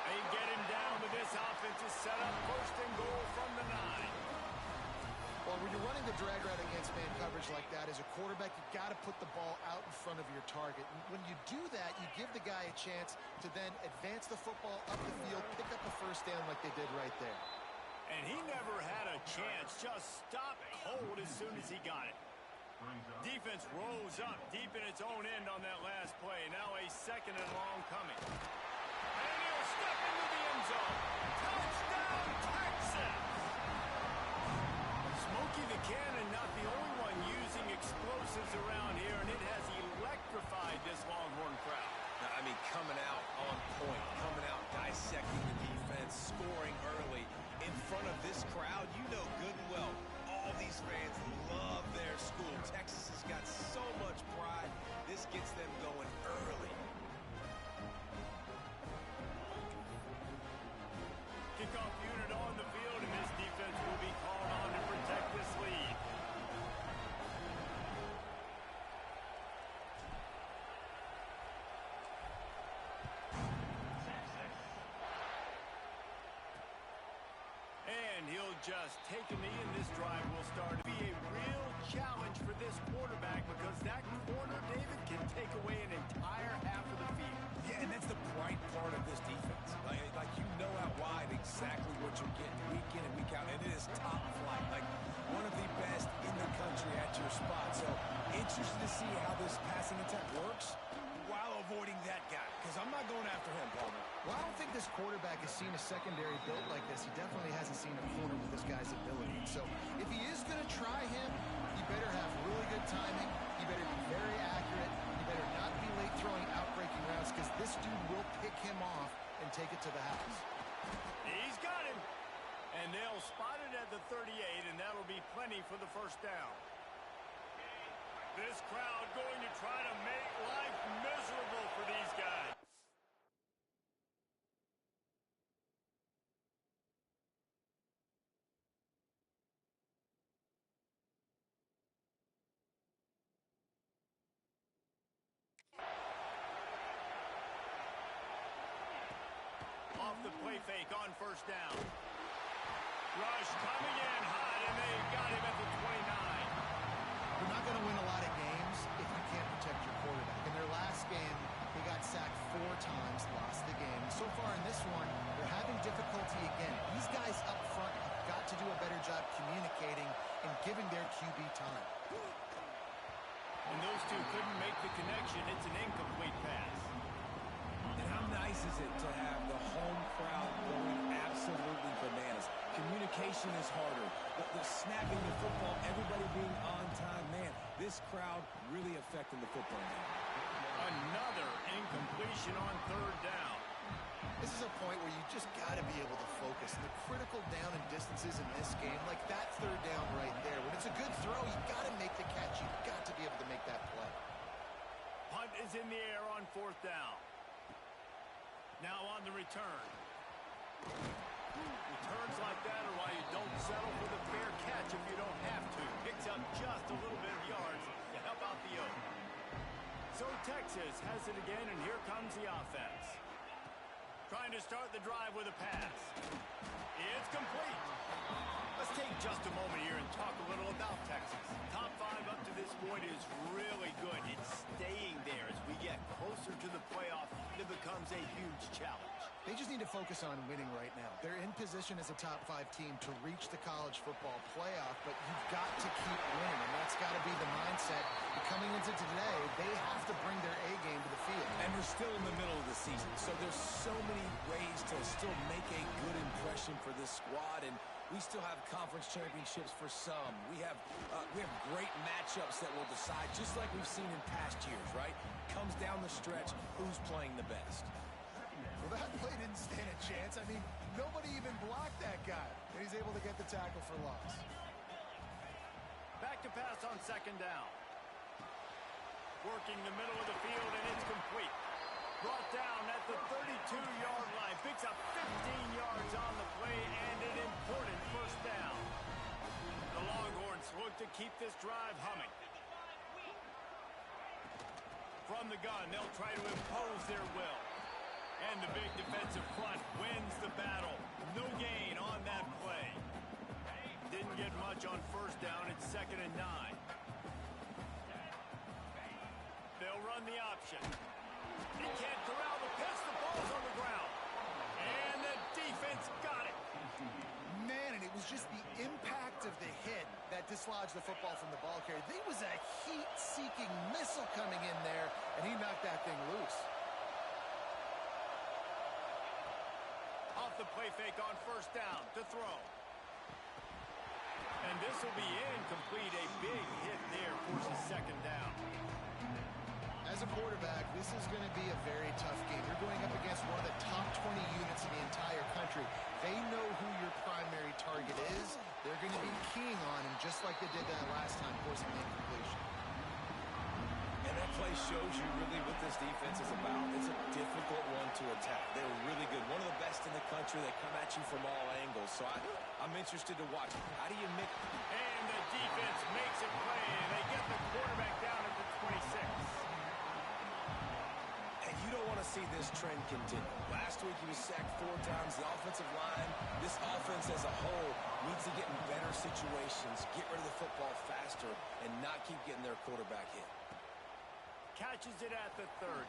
They get him down with this offensive setup. First and goal from the 9. Well, when you're running the drag route against man coverage like that, as a quarterback, you got to put the ball out in front of your target. And when you do that, you give the guy a chance to then advance the football up the field, pick up a first down like they did right there. And he never had a chance. Just stopped cold as soon as he got it. Defense rose up deep in its own end on that last play. Now a second and long coming. And he'll step into the end zone. Touchdown, Texas! Smokey the Cannon, not the only one using explosives around here, and it has electrified this Longhorn crowd. I mean, coming out on point, coming out dissecting the defense, scoring early. In front of this crowd, you know good and well, all these fans love their school. Texas has got so much pride. This gets them going early. Kickoff unit on the field, and this defense will be called on to protect this lead. And he'll just take a knee, and this drive will start to be a real challenge for this quarterback because that corner, David, can take away an entire half of the field. Yeah, and that's the bright part of this defense. Like you know out wide exactly what you're getting week in and week out, and it is top flight. Like one of the best in the country at your spot. So interested to see how this passing attack works while avoiding that guy, because I'm not going after him, Palmer. Well, I don't think this quarterback has seen a secondary built like this. He definitely hasn't seen a corner with this guy's ability. So if he is going to try him, you better have really good timing. You better be very accurate. You better not be late throwing out-breaking routes because this dude will pick him off and take it to the house. He's got him. And they'll spot it at the 38, and that'll be plenty for the first down. This crowd going to try to make life miserable for these guys. Off the play fake on first down. Rush coming in hot, and they got him at the 29. You're not going to win a lot of games if you can't protect your quarterback. In their last game, they got sacked 4 times, lost the game. So far in this one, they're having difficulty again. These guys up front have got to do a better job communicating and giving their QB time. And those two couldn't make the connection. It's an incomplete pass. And how nice is it to have the home crowd going absolutely bananas? Communication is harder. The snapping the football, everybody being on time. Man, this crowd really affecting the football game. Another incompletion on third down. This is a point where you just got to be able to focus. The critical down and distances in this game, like that third down right there. When it's a good throw, you got to make the catch. You've got to be able to make that play. Punt is in the air on 4th down. Now on the return. Returns like that are why you don't settle for the fair catch if you don't have to. Picks up just a little bit of yards to help out the Oak. So Texas has it again, and here comes the offense. Trying to start the drive with a pass. It's complete. Let's take just a moment here and talk a little about Texas. Top 5 up to this point is really good. It's staying there as we get closer to the playoff. It becomes a huge challenge. They just need to focus on winning right now. They're in position as a top 5 team to reach the college football playoff, but you've got to keep winning, and that's got to be the mindset. Coming into today, they have to bring their A game to the field. And we're still in the middle of the season, so there's so many ways to still make a good impression for this squad, and we still have conference championships for some. We have great matchups that will decide, just like we've seen in past years, right? Comes down the stretch, who's playing the best. Well, that play didn't stand a chance. I mean, nobody even blocked that guy, and he's able to get the tackle for loss. Back to pass on 2nd down. Working the middle of the field, and it's complete. Brought down at the 32-yard line. Picks up 15 yards on the play, and an important 1st down. The Longhorns look to keep this drive humming. From the gun, they'll try to impose their will. And the big defensive front wins the battle. No gain on that play. Didn't get much on 1st down. It's 2nd and 9. They'll run the option. He can't corral the pass. The ball's on the ground. And the defense got it. Man, and it was just the impact of the hit that dislodged the football from the ball carrier. There was a heat-seeking missile coming in there, and he knocked that thing loose. Off the play fake on 1st down to throw. And this will be incomplete. A big hit there forces 2nd down. As a quarterback, this is going to be a very tough game. You're going up against one of the top 20 units in the entire country. They know who your primary target is. They're going to be keying on him just like they did that last time, forcing the incompletion. And that play shows you really what this defense is about. It's a difficult one to attack. They're really good. One of the best in the country. They come at you from all angles. So I'm interested to watch. How do you mix? And the defense makes it play. They get the quarterback down at the 26. And you don't want to see this trend continue. Last week he was sacked 4 times. The offensive line, this offense as a whole, needs to get in better situations, get rid of the football faster, and not keep getting their quarterback hit. Catches it at the 30.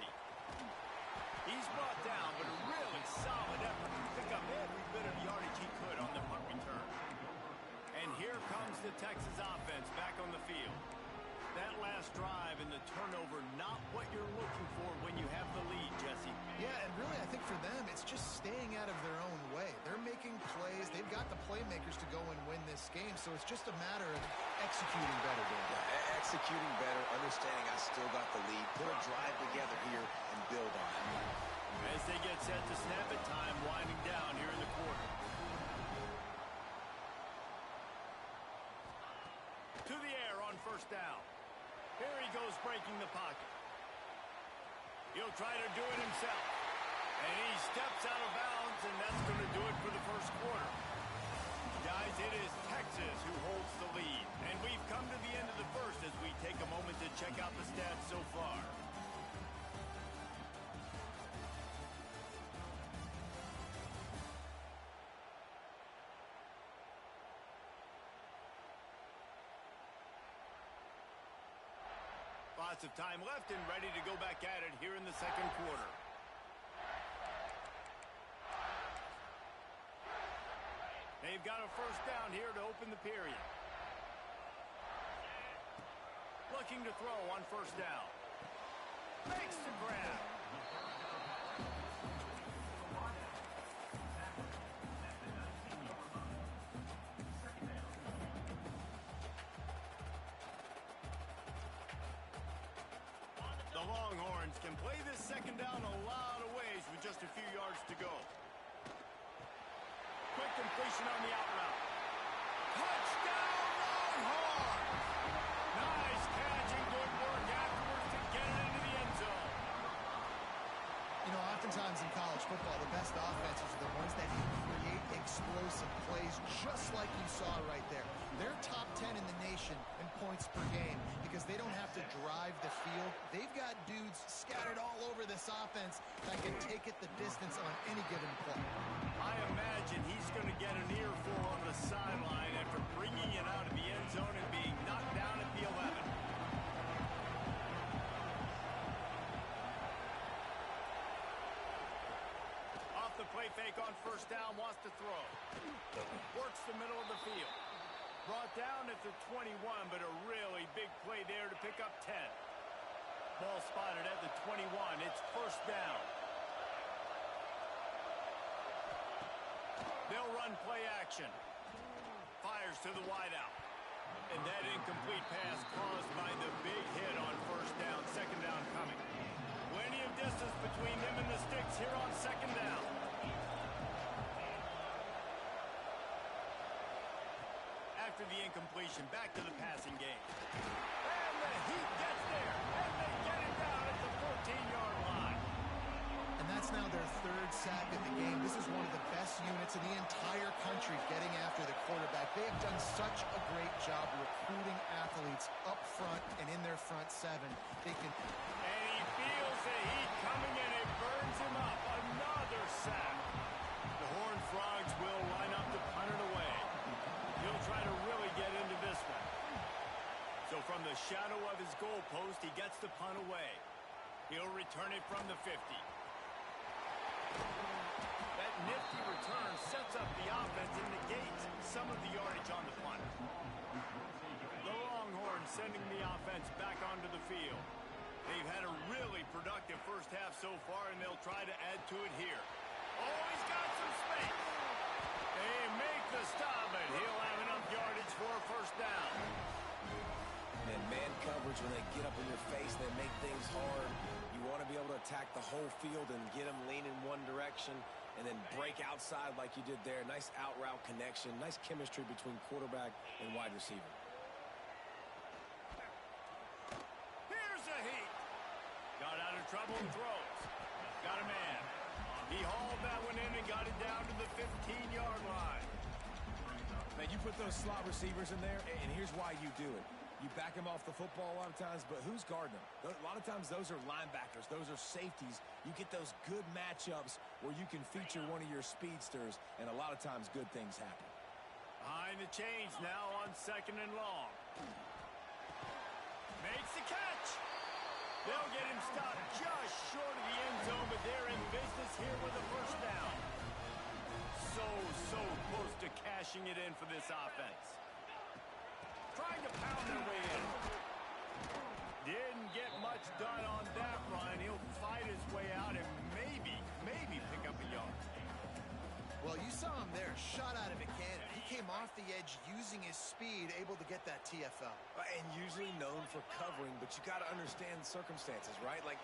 He's brought down, but a really solid effort to pick up every bit of yardage he could on the punt return. And here comes the Texas offense back on the field. That last drive and the turnover, not what you're looking for when you have the lead, Jesse. Yeah, and really, I think for them, it's just staying out of their own way. They're making plays. They've got the playmakers to go and win this game, so it's just a matter of executing better, Dan. Yeah, executing better, understanding I still got the lead, put a drive together here and build on it. As they get set to snap it, time winding down here in the quarter. To the air on 1st down. Here he goes breaking the pocket. He'll try to do it himself. And he steps out of bounds, and that's going to do it for the 1st quarter. Guys, it is Texas who holds the lead. And we've come to the end of the 1st as we take a moment to check out the stats so far. Lots of time left and ready to go back at it here in the 2nd quarter. They've got a 1st down here to open the period. Looking to throw on 1st down. Makes the grab. The Longhorns can play this 2nd down a lot of ways with just just a few yards to go. Quick completion on the out route. Touchdown, Longhorns! Nice catch and good work afterwards to get it into the end zone. You know, oftentimes in college football, the best offenses are the ones that can create explosive plays, just like you saw right there. They're top 10 in the nation in points per game because they don't have to drive the field. They've got dudes scattered all over this offense that can take it the distance on any given play. I imagine he's going to get an earful on the sideline after bringing it out of the end zone and being knocked down at the 11. Off the play fake on first down, wants to throw. Works the middle of the field. Brought down at the 21, but a really big play there to pick up 10. Ball spotted at the 21. It's first down. They'll run play action. Fires to the wideout. And that incomplete pass caused by the big hit on first down. Second down coming. Plenty of distance between him and the sticks here on second down. After the incompletion, back to the passing game. And the Heat gets there. And they get it down at the 14-yard line. And that's now their third sack of the game. This is one of the best units in the entire country getting after the quarterback. They have done such a great job recruiting athletes up front and in their front seven. They can... And he feels the heat coming and it burns him up. Another sack. The Horned Frogs will line up to punt it away. He'll try to really get into this one. So from the shadow of his goal post, he gets the punt away. He'll return it from the 50. That nifty return sets up the offense and negates some of the yardage on the punt. The Longhorns sending the offense back onto the field. They've had a really productive first half so far, and they'll try to add to it here. Oh, he's got some space. They make the stop, and he'll have enough yardage for a first down. And man coverage, when they get up in your face, they make things hard. You want to be able to attack the whole field and get them leaning one direction and then break outside like you did there. Nice out route connection, nice chemistry between quarterback and wide receiver. Here's a Heat. Got out of trouble and throws. Got a man. He hauled that one in and got it down to the 15-yard line. Man, you put those slot receivers in there, and here's why you do it. You back them off the football a lot of times, but who's guarding them? A lot of times those are linebackers. Those are safeties. You get those good matchups where you can feature one of your speedsters, and a lot of times good things happen. Behind the chains now on second and long. Makes the catch. They'll get him stopped just short of the end zone, but they're in business here with a first down. So close to cashing it in for this offense. Trying to pound their way in. Didn't get much done on that run. He'll fight his way out and maybe pick up a yard. Well, you saw him there, shot out of a cannon. He came off the edge using his speed, able to get that TFL. And usually known for covering, but you got to understand circumstances, right? Like,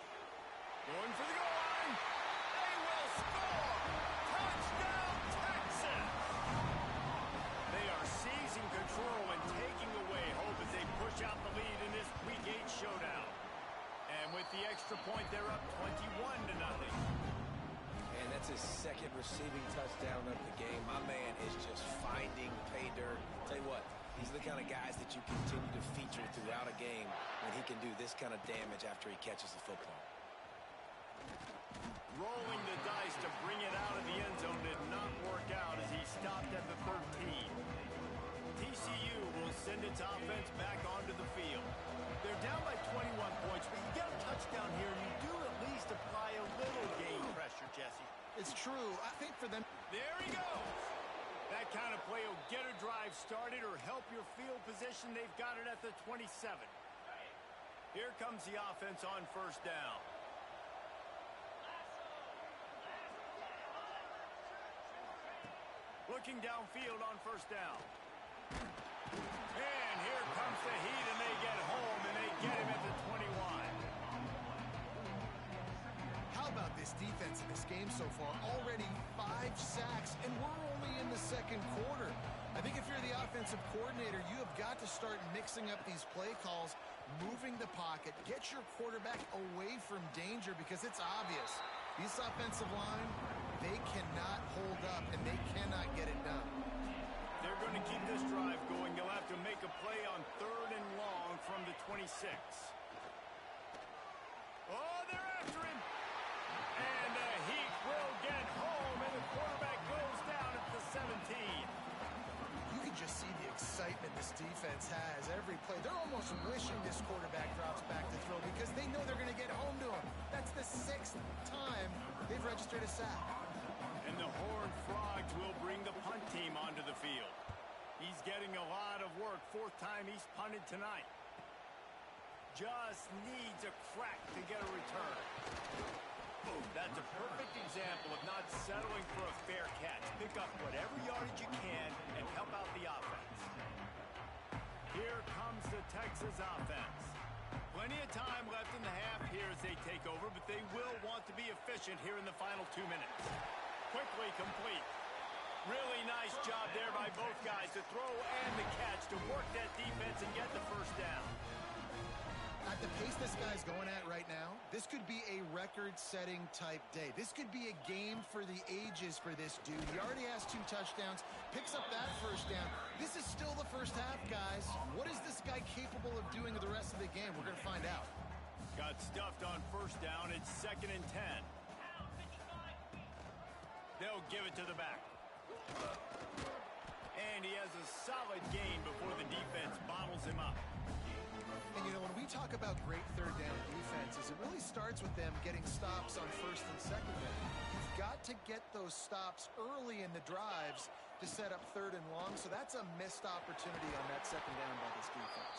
going for the goal line. They will score. Touchdown, Texas. They are seizing control and taking away hope as they push out the lead in this Week 8 showdown. And with the extra point, they're up 21-0. and that's his second receiving touchdown of the game. My man is just finding pay dirt. Tell you what, these are the kind of guys that you continue to feature throughout a game when he can do this kind of damage after he catches the football. Rolling the dice to bring it out of the end zone did not work out as he stopped at the 13. TCU will send its offense back onto the field. They're down by 21 points, but you get a touchdown here, and you do at least apply a little game pressure, Jesse. It's true. I think for them... There he goes. That kind of play will get a drive started or help your field position. They've got it at the 27. Here comes the offense on first down. Looking downfield on first down. And here comes the Heat, and they get home, and they get him at the 21. How about this defense in this game so far? Already 5 sacks, and we're only in the second quarter. I think if you're the offensive coordinator, you have got to start mixing up these play calls, moving the pocket, get your quarterback away from danger, because it's obvious. This offensive line, they cannot hold up, and they cannot get it done. They're going to keep this drive going. They'll have to make a play on 3rd and long from the 26. Oh, they're after him. And the Heat will get home, and the quarterback goes down at the 17. You can just see the excitement this defense has every play. They're almost wishing this quarterback drops back to throw because they know they're going to get home to him. That's the 6th time they've registered a sack. And the Horned Frogs will bring the punt team onto the field. He's getting a lot of work. 4th time he's punted tonight. Just needs a crack to get a return. Boom. That's a perfect example of not settling for a fair catch. Pick up whatever yardage you can and help out the offense. Here comes the Texas offense. Plenty of time left in the half here as they take over, but they will want to be efficient here in the final 2 minutes. Quickly complete. Really nice job there by both guys to throw and the catch to work that defense and get the first down. At the pace this guy's going at right now, this could be a record-setting type day. This could be a game for the ages for this dude. He already has 2 touchdowns, picks up that first down. This is still the first half, guys. What is this guy capable of doing the rest of the game? We're going to find out. Got stuffed on first down. It's 2nd and 10. They'll give it to the back. And he has a solid gain before the defense bottles him up. And, you know, when we talk about great 3rd down defenses, it really starts with them getting stops on 1st and 2nd down. You've got to get those stops early in the drives to set up 3rd and long, so that's a missed opportunity on that 2nd down by this defense.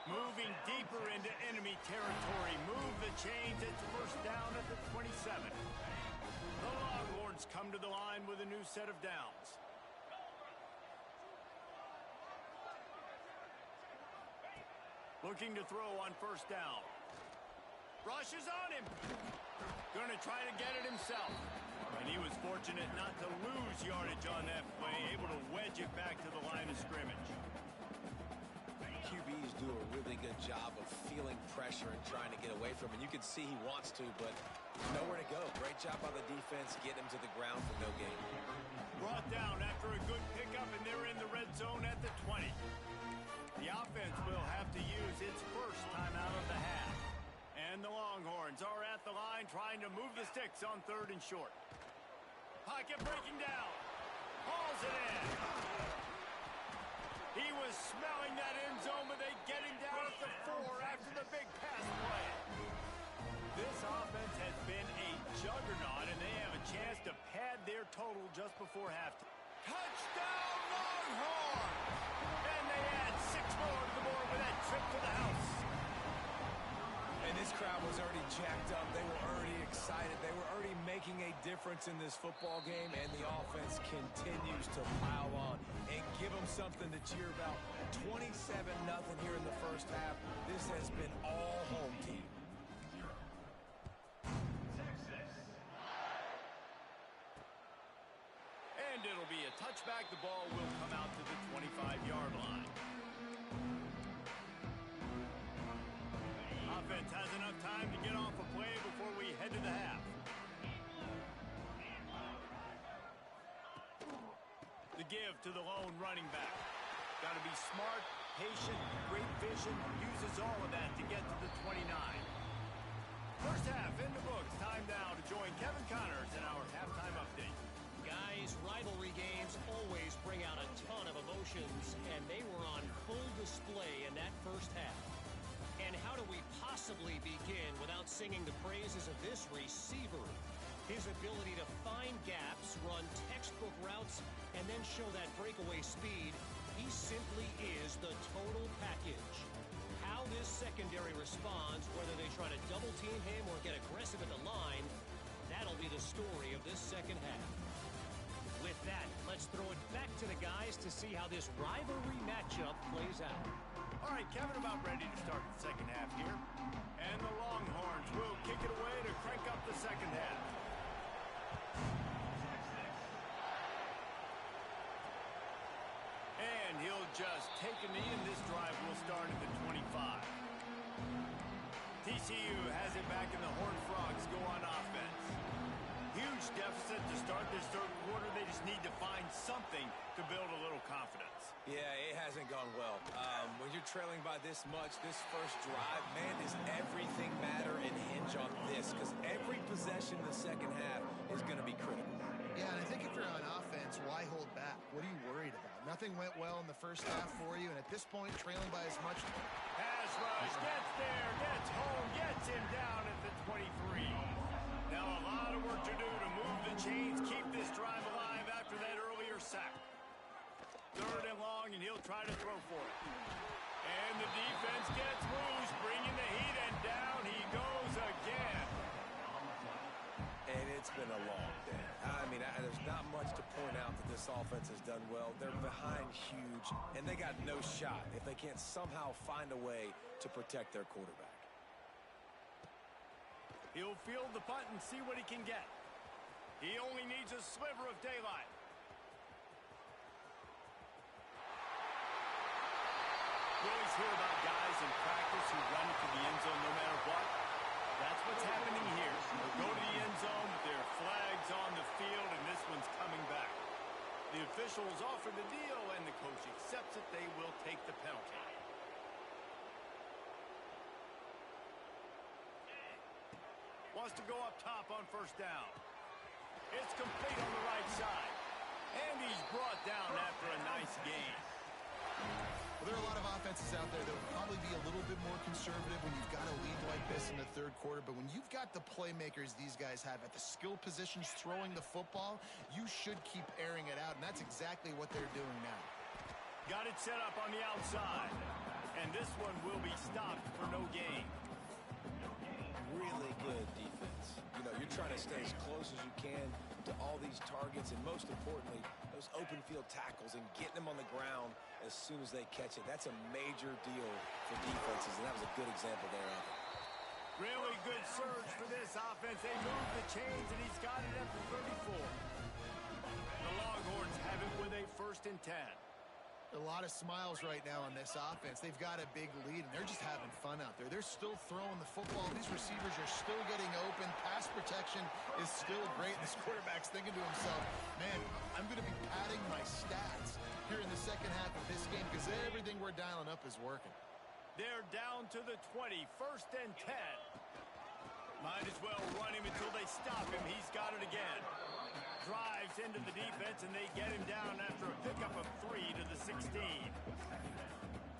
Moving deeper into enemy territory. Move the chains. It's 1st down at the 27. The Longhorns come to the line with a new set of downs. Looking to throw on 1st down. Rushes on him. Going to try to get it himself. And he was fortunate not to lose yardage on that play, able to wedge it back to the line of scrimmage. QBs do a really good job of feeling pressure and trying to get away from it. You can see he wants to, but nowhere to go. Great job by the defense getting him to the ground for no gain. Brought down after a good pickup, and they're in the red zone at the 20. The offense will have to use its first time out of the half. And the Longhorns are at the line trying to move the sticks on 3rd and short. Pocket breaking down. Hauls it in. He was smelling that end zone, but they get him down at the 4 after the big pass play. This offense has been a juggernaut, and they have a chance to pad their total just before halftime. Touchdown, Longhorns! And they add 6 more to the board with that trip to the house. And this crowd was already jacked up. They were already excited. They were already making a difference in this football game, and the offense continues to pile on and give them something to cheer about. 27-0 here in the first half. This has been all home team. And it'll be a touchback. The ball will come out to the 25-yard line. Offense has enough time to get off a play before we head to the half. The give to the lone running back. Got to be smart, patient, great vision, uses all of that to get to the 29. First half in the books. Time now to join Kevin Connors in our halftime update. Guys, rivalry games always bring out a ton of emotions, and they were on full display in that first half. And how do we possibly begin without singing the praises of this receiver? His ability to find gaps, run textbook routes, and then show that breakaway speed, he simply is the total package. How this secondary responds, whether they try to double team him or get aggressive at the line, that'll be the story of this second half. With that, let's throw it back to the guys to see how this rivalry matchup plays out. All right, Kevin, about ready to start the second half here. And the Longhorns will kick it away to crank up the second half. And he'll just take a knee, and this drive will start at the 25. TCU has it back, and the Horned Frogs go on offense. Huge deficit to start this third quarter. They just need to find something to build a little confidence. Yeah, it hasn't gone well. When you're trailing by this much, this first drive, man, does everything matter and hinge on this? Because every possession in the second half is going to be critical. Yeah, and I think if you're on offense, why hold back? What are you worried about? Nothing went well in the first half for you, and at this point, trailing by as much. Pass rush, gets there, gets home, gets him down at the 23. Now a lot of work to do to move the chains, keep this drive alive after that earlier sack. Third and long, and he'll try to throw for it. And the defense gets loose, bringing the heat, and down he goes again. And it's been a long day. I mean, there's not much to point out that this offense has done well. They're behind huge, and they got no shot if they can't somehow find a way to protect their quarterback. He'll field the punt and see what he can get. He only needs a sliver of daylight. You always hear about guys in practice who run to the end zone no matter what. That's what's happening here. They'll go to the end zone with their flags on the field, and this one's coming back. The officials offer the deal, and the coach accepts it. They will take the penalty. Wants to go up top on first down. It's complete on the right side. And he's brought down after a nice gain. Well, there are a lot of offenses out there that will probably be a little bit more conservative when you've got a lead like this in the third quarter. But when you've got the playmakers these guys have at the skill positions throwing the football, you should keep airing it out. And that's exactly what they're doing now. Got it set up on the outside. And this one will be stopped for no gain. Really good defense. You know, you're trying to stay as close as you can to all these targets, and most importantly, those open field tackles and getting them on the ground as soon as they catch it. That's a major deal for defenses, and that was a good example there of it. Really good surge for this offense. They move the chains, and he's got it at the 34. The Longhorns have it with a 1st and 10. A lot of smiles right now on this offense. They've got a big lead, and they're just having fun out there. They're still throwing the football. These receivers are still getting open. Pass protection is still great. This quarterback's thinking to himself, man, I'm going to be padding my stats here in the second half of this game because everything we're dialing up is working. They're down to the 20, 1st and 10. Might as well run him until they stop him. He's got it again. Drives into the defense, and they get him down after a pickup of 3 to the 16.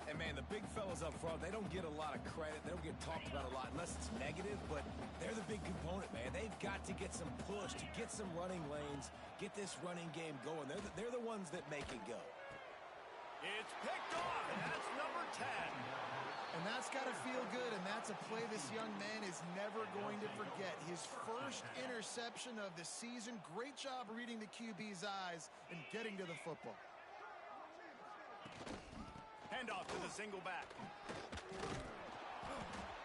And, man, the big fellas up front, they don't get a lot of credit. They don't get talked about a lot unless it's negative, but they're the big component, man. They've got to get some push, to get some running lanes, get this running game going. They're the ones that make it go. It's picked off, and that's number 10. And that's got to feel good, and that's a play this young man is never going to forget. His first interception of the season. Great job reading the QB's eyes and getting to the football. Handoff to the single back.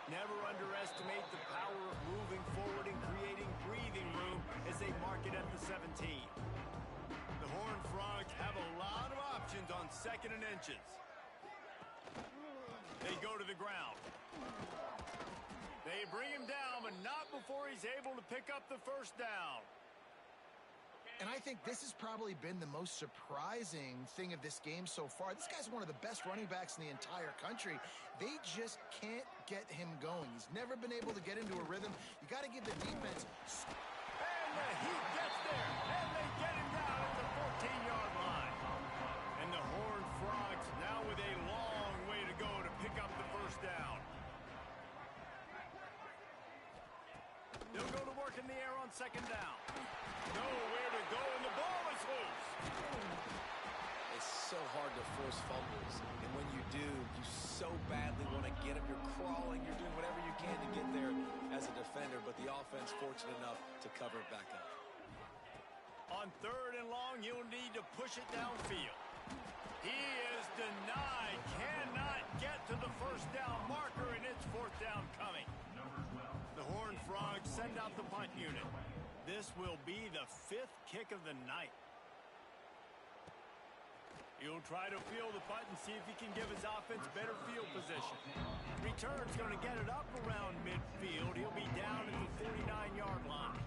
Never underestimate the power of moving forward and creating breathing room as they mark it at the 17. The Horned Frogs have a lot of options on 2nd and inches. They go to the ground. They bring him down, but not before he's able to pick up the 1st down. And I think this has probably been the most surprising thing of this game so far. This guy's one of the best running backs in the entire country. They just can't get him going. He's never been able to get into a rhythm. You got to give the defense. And the heat gets there, and they get him down at the 14-yard line. And the Horned Frogs now with a long way to go to pick up the 1st down. They'll go to work in the air on 2nd down. Nowhere to go, and the ball is loose. It's so hard to force fumbles, and when you do, you so badly want to get them. You're crawling, you're doing whatever you can to get there as a defender, but the offense fortunate enough to cover it back up. On 3rd and long, you'll need to push it downfield. He is denied, cannot get to Frogs send out the punt unit. This will be the 5th kick of the night. He'll try to field the punt and see if he can give his offense better field position. Return's going to get it up around midfield. He'll be down at the 49-yard line.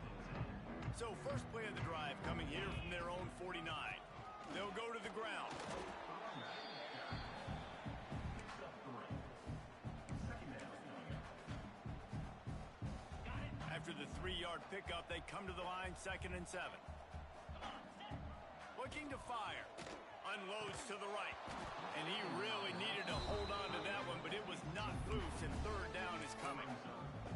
So first play of the drive coming here from their own 49. They'll go to the ground. After the 3-yard pickup, they come to the line, 2nd and 7. Looking to fire. Unloads to the right. And he really needed to hold on to that one, but it was not loose, and 3rd down is coming.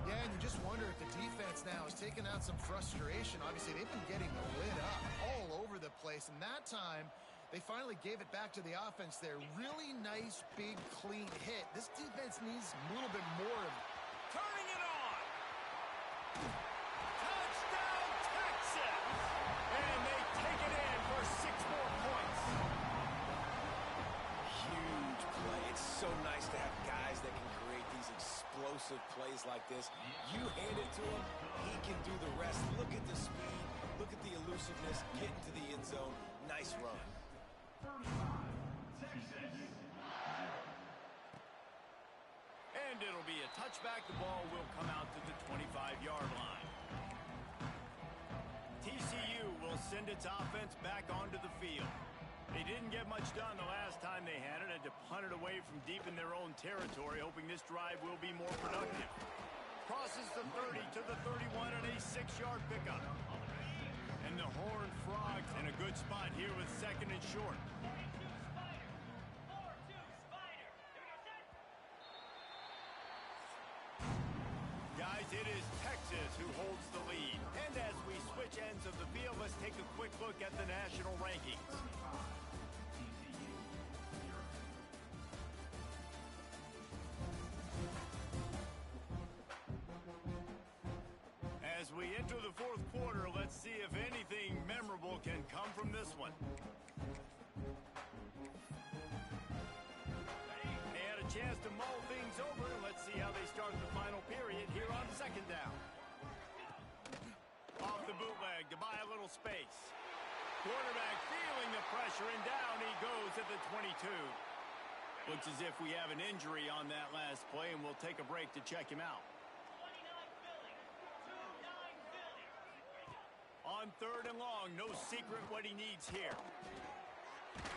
Yeah, and you just wonder if the defense now is taking out some frustration. Obviously, they've been getting lit up all over the place, and that time, they finally gave it back to the offense there. Really nice, big, clean hit. This defense needs a little bit more of it. Turning it on! Touchdown, Texas! And they take it in for 6 more points. Huge play. It's so nice to have guys that can create these explosive plays like this. You hand it to him, he can do the rest. Look at the speed. Look at the elusiveness. Get into the end zone. Nice run. And it'll be a touchback. The ball will come out to the 25-yard line. TCU will send its offense back onto the field. They didn't get much done the last time they had it. Had to punt it away from deep in their own territory, hoping this drive will be more productive. Crosses the 30 to the 31 and a 6-yard pickup. And the Horned Frogs in a good spot here with 2nd and short. Guys, it is Texas who holds the lead. And as we switch ends of the field, let's take a quick look at the national rankings. As we enter the 4th quarter, let's see if anything memorable can come from this one. They had a chance to mull things over, and let's see how they start the final period here on 2nd down. Off the bootleg to buy a little space. Quarterback feeling the pressure, and down he goes at the 22. Looks as if we have an injury on that last play, and we'll take a break to check him out. On 3rd and long, no secret what he needs here.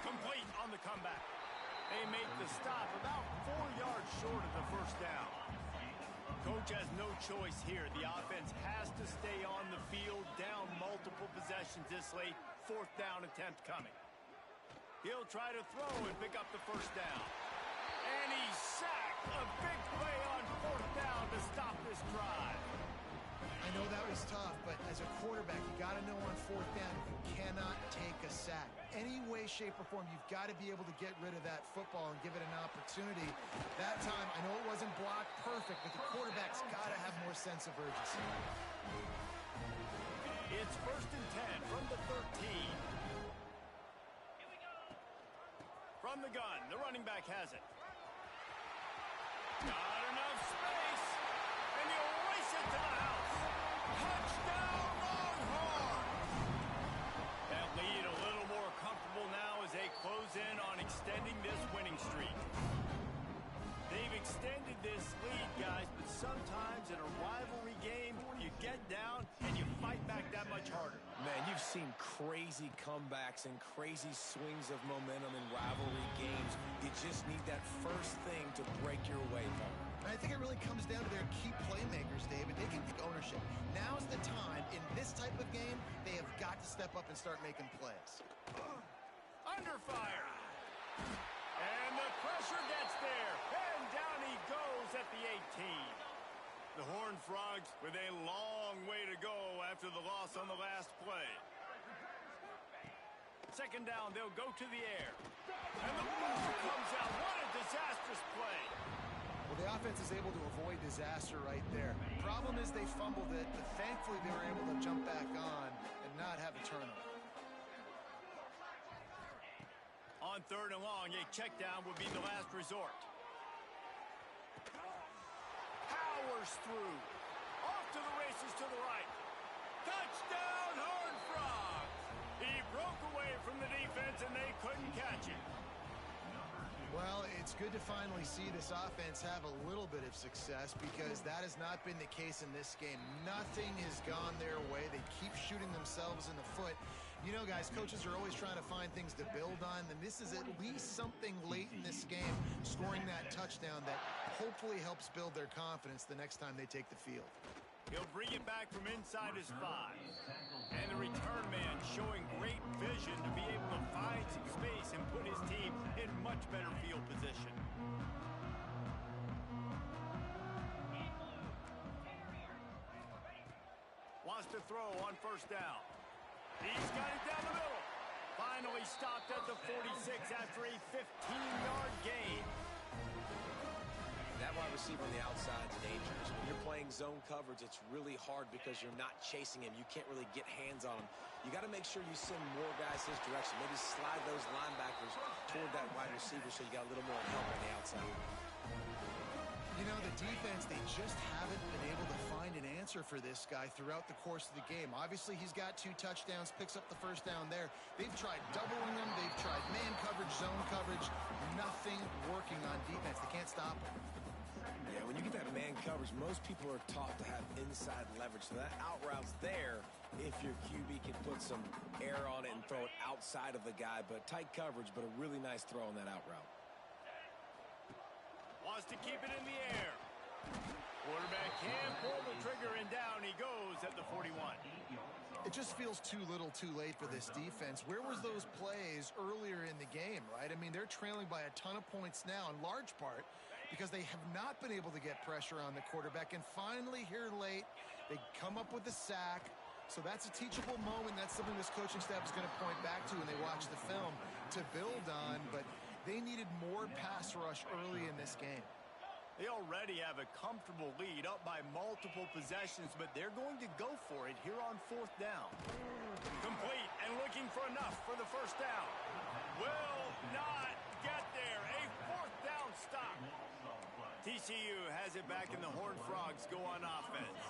Complete on the comeback. They make the stop about 4 yards short of the 1st down. Coach has no choice here. The offense has to stay on the field, down multiple possessions this late. 4th down attempt coming. He'll try to throw and pick up the 1st down. And he's sacked. A big play on 4th down to stop this drive. I know that was tough, but as a quarterback, you got to know on 4th down, you cannot take a sack. Any way, shape, or form, you've got to be able to get rid of that football and give it an opportunity. That time, I know it wasn't blocked perfect, but the quarterback's got to have more sense of urgency. It's 1st and 10 from the 13. From the gun, the running back has it. Not enough space, and he'll race it to the house. Touchdown, Longhorns! That lead a little more comfortable now as they close in on extending this winning streak. They've extended this lead, guys, but sometimes in a rivalry game, you get down and you fight back that much harder. Man, you've seen crazy comebacks and crazy swings of momentum in rivalry games. You just need that first thing to break your way, Paul. And I think it really comes down to their key playmakers, David. They can take ownership. Now's the time. In this type of game, they have got to step up and start making plays. Under fire. And the pressure gets there. And down he goes at the 18. The Horned Frogs with a long way to go after the loss on the last play. 2nd down, they'll go to the air. And the ball comes out. What a disastrous play. Well, the offense is able to avoid disaster right there. Problem is they fumbled it, but thankfully they were able to jump back on and not have a turnover. On 3rd and long, a check down would be the last resort. Powers through. Off to the races to the right. Touchdown, Horned Frogs! He broke away from the defense, and they couldn't catch it. Well, it's good to finally see this offense have a little bit of success because that has not been the case in this game. Nothing has gone their way. They keep shooting themselves in the foot. You know, guys, coaches are always trying to find things to build on, and this is at least something late in this game, scoring that touchdown that hopefully helps build their confidence the next time they take the field. He'll bring it back from inside his 5. And the return man showing great vision to be able to find some space and put his team in much better field position. Wants to throw on first down. He's got it down the middle. Finally stopped at the 46 after a 15-yard gain. That wide receiver on the outside is dangerous. When you're playing zone coverage, it's really hard because you're not chasing him. You can't really get hands on him. You got to make sure you send more guys his direction. Maybe slide those linebackers toward that wide receiver so you got a little more help on the outside. You know, the defense, they just haven't been able to find an answer for this guy throughout the course of the game. Obviously, he's got 2 touchdowns, picks up the first down there. They've tried doubling him. They've tried man coverage, zone coverage. Nothing working on defense. They can't stop him. Yeah, when you get that man coverage, most people are taught to have inside leverage. So that out route's there if your QB can put some air on it and throw it outside of the guy. But tight coverage, but a really nice throw on that out route. Wants to keep it in the air. Quarterback can pull the trigger, and down he goes at the 41. It just feels too little too late for this defense. Where was those plays earlier in the game, right? I mean, they're trailing by a ton of points now, in large part because they have not been able to get pressure on the quarterback. And finally, here late, they come up with a sack. So that's a teachable moment. That's something this coaching staff is going to point back to when they watch the film to build on. But they needed more pass rush early in this game. They already have a comfortable lead up by multiple possessions, but they're going to go for it here on 4th down. Complete and looking for enough for the first down. Will not get there. A 4th down stop. TCU has it back, and the Horned Frogs go on offense.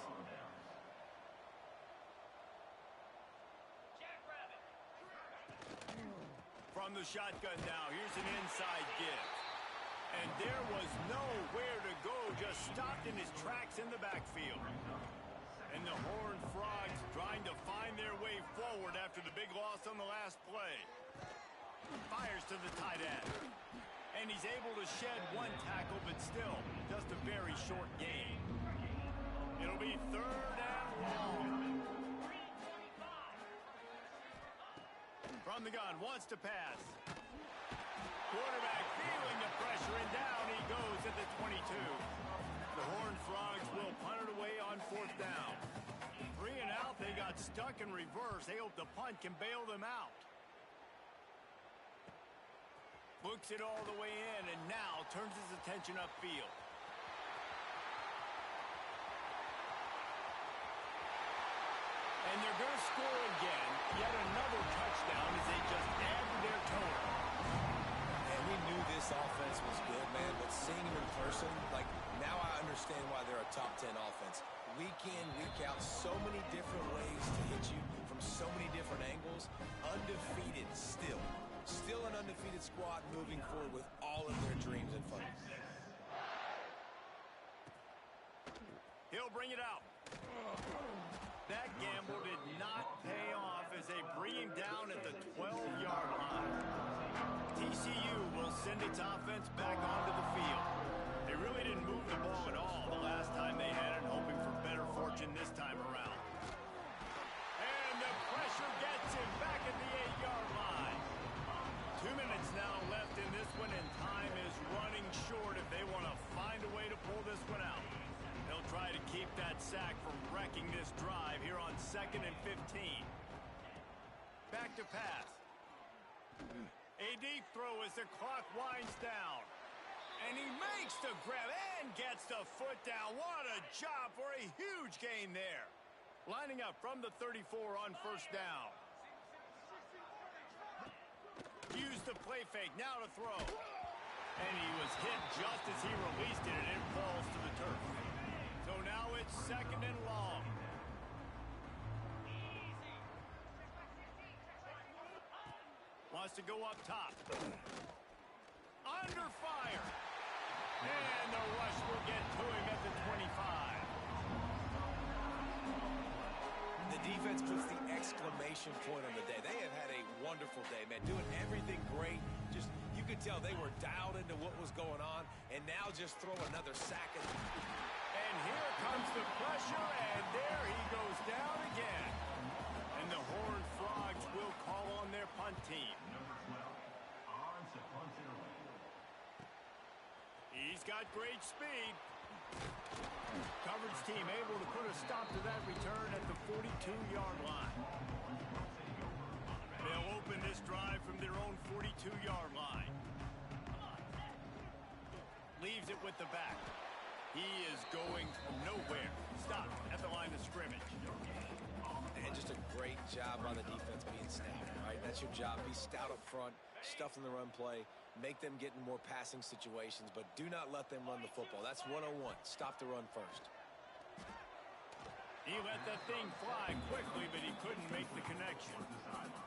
From the shotgun now, here's an inside give. And there was nowhere to go, just stopped in his tracks in the backfield. And the Horned Frogs trying to find their way forward after the big loss on the last play. Fires to the tight end. And he's able to shed 1 tackle, but still just a very short gain. It'll be 3rd and long. From the gun, wants to pass. Quarterback feeling the pressure, and down he goes at the 22. The Horned Frogs will punt it away on 4th down. 3 and out, they got stuck in reverse. They hope the punt can bail them out. Books it all the way in, and now turns his attention upfield. And they're going to score again. Yet another touchdown as they just add to their total. And we knew this offense was good, man, but seeing them in person, like, now I understand why they're a top 10 offense. Week in, week out, so many different ways to hit you from so many different angles. Undefeated still. Still an undefeated squad moving forward with all of their dreams in front of them. He'll bring it out. That gamble did not pay off as they bring him down at the 12-yard line. TCU will send its offense back onto the field. They really didn't move the ball at all the last time they had it, hoping for better fortune this time around. And the pressure gets him back at the 8-yard line. 2 minutes now left in this one, and time is running short if they want to find a way to pull this one out. They'll try to keep that sack from wrecking this drive here on 2nd and 15. Back to pass. A deep throw as the clock winds down. And he makes the grab and gets the foot down. What a job for a huge gain there. Lining up from the 34 on 1st down. Use the play fake, now to throw. And he was hit just as he released it, and it falls to the turf. So now it's 2nd and long. Wants to go up top. Under fire. And the rush will get to him at the 25. The defense puts the exclamation point on the day. They have had a wonderful day, man. Doing everything great. Just, you could tell they were dialed into what was going on, and now just throw another sack at them. And here comes the pressure, and there he goes down again. And the Horned Frogs will call on their punt team. He's got great speed. Coverage team able to put a stop to that return at the 42-yard line. They'll open this drive from their own 42-yard line. Leaves it with the back. He is going nowhere. Stopped at the line of scrimmage. And just a great job by the defense being stout, right? That's your job. Be stout up front, stuff in the run play, make them get in more passing situations, but do not let them run the football. That's 101. Stop the run first. He let that thing fly quickly, but he couldn't make the connection.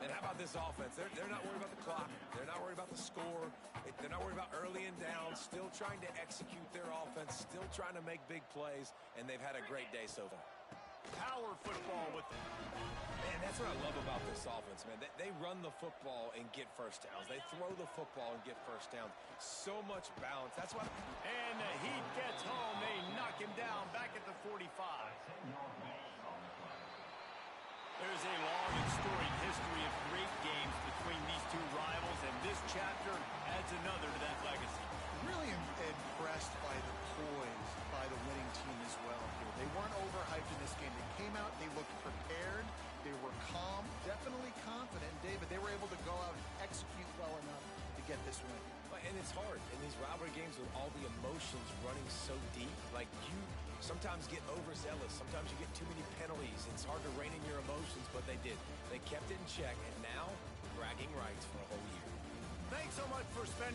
And how about this offense? They're not worried about the clock. They're not worried about the score. They're not worried about early and down. Still trying to execute their offense. Still trying to make big plays. And they've had a great day so far. Power football with them. Man, that's what I love about this offense, man. They run the football and get first downs. They throw the football and get first downs. So much balance. That's why. And the Heat gets home. They knock him down back at the 45. There's a long and storied history of great games between these two rivals, and this chapter adds another to that legacy. Really impressed by the poise by the winning team as well here. They weren't overhyped in this game. They came out, they looked prepared, they were calm, definitely confident. David, they were able to go out and execute well enough to get this win. And it's hard in these rivalry games with all the emotions running so deep. Like, you sometimes get overzealous. Sometimes you get too many penalties. It's hard to rein in your emotions, but they did. They kept it in check, and now bragging rights for a whole year. Thanks so much for spending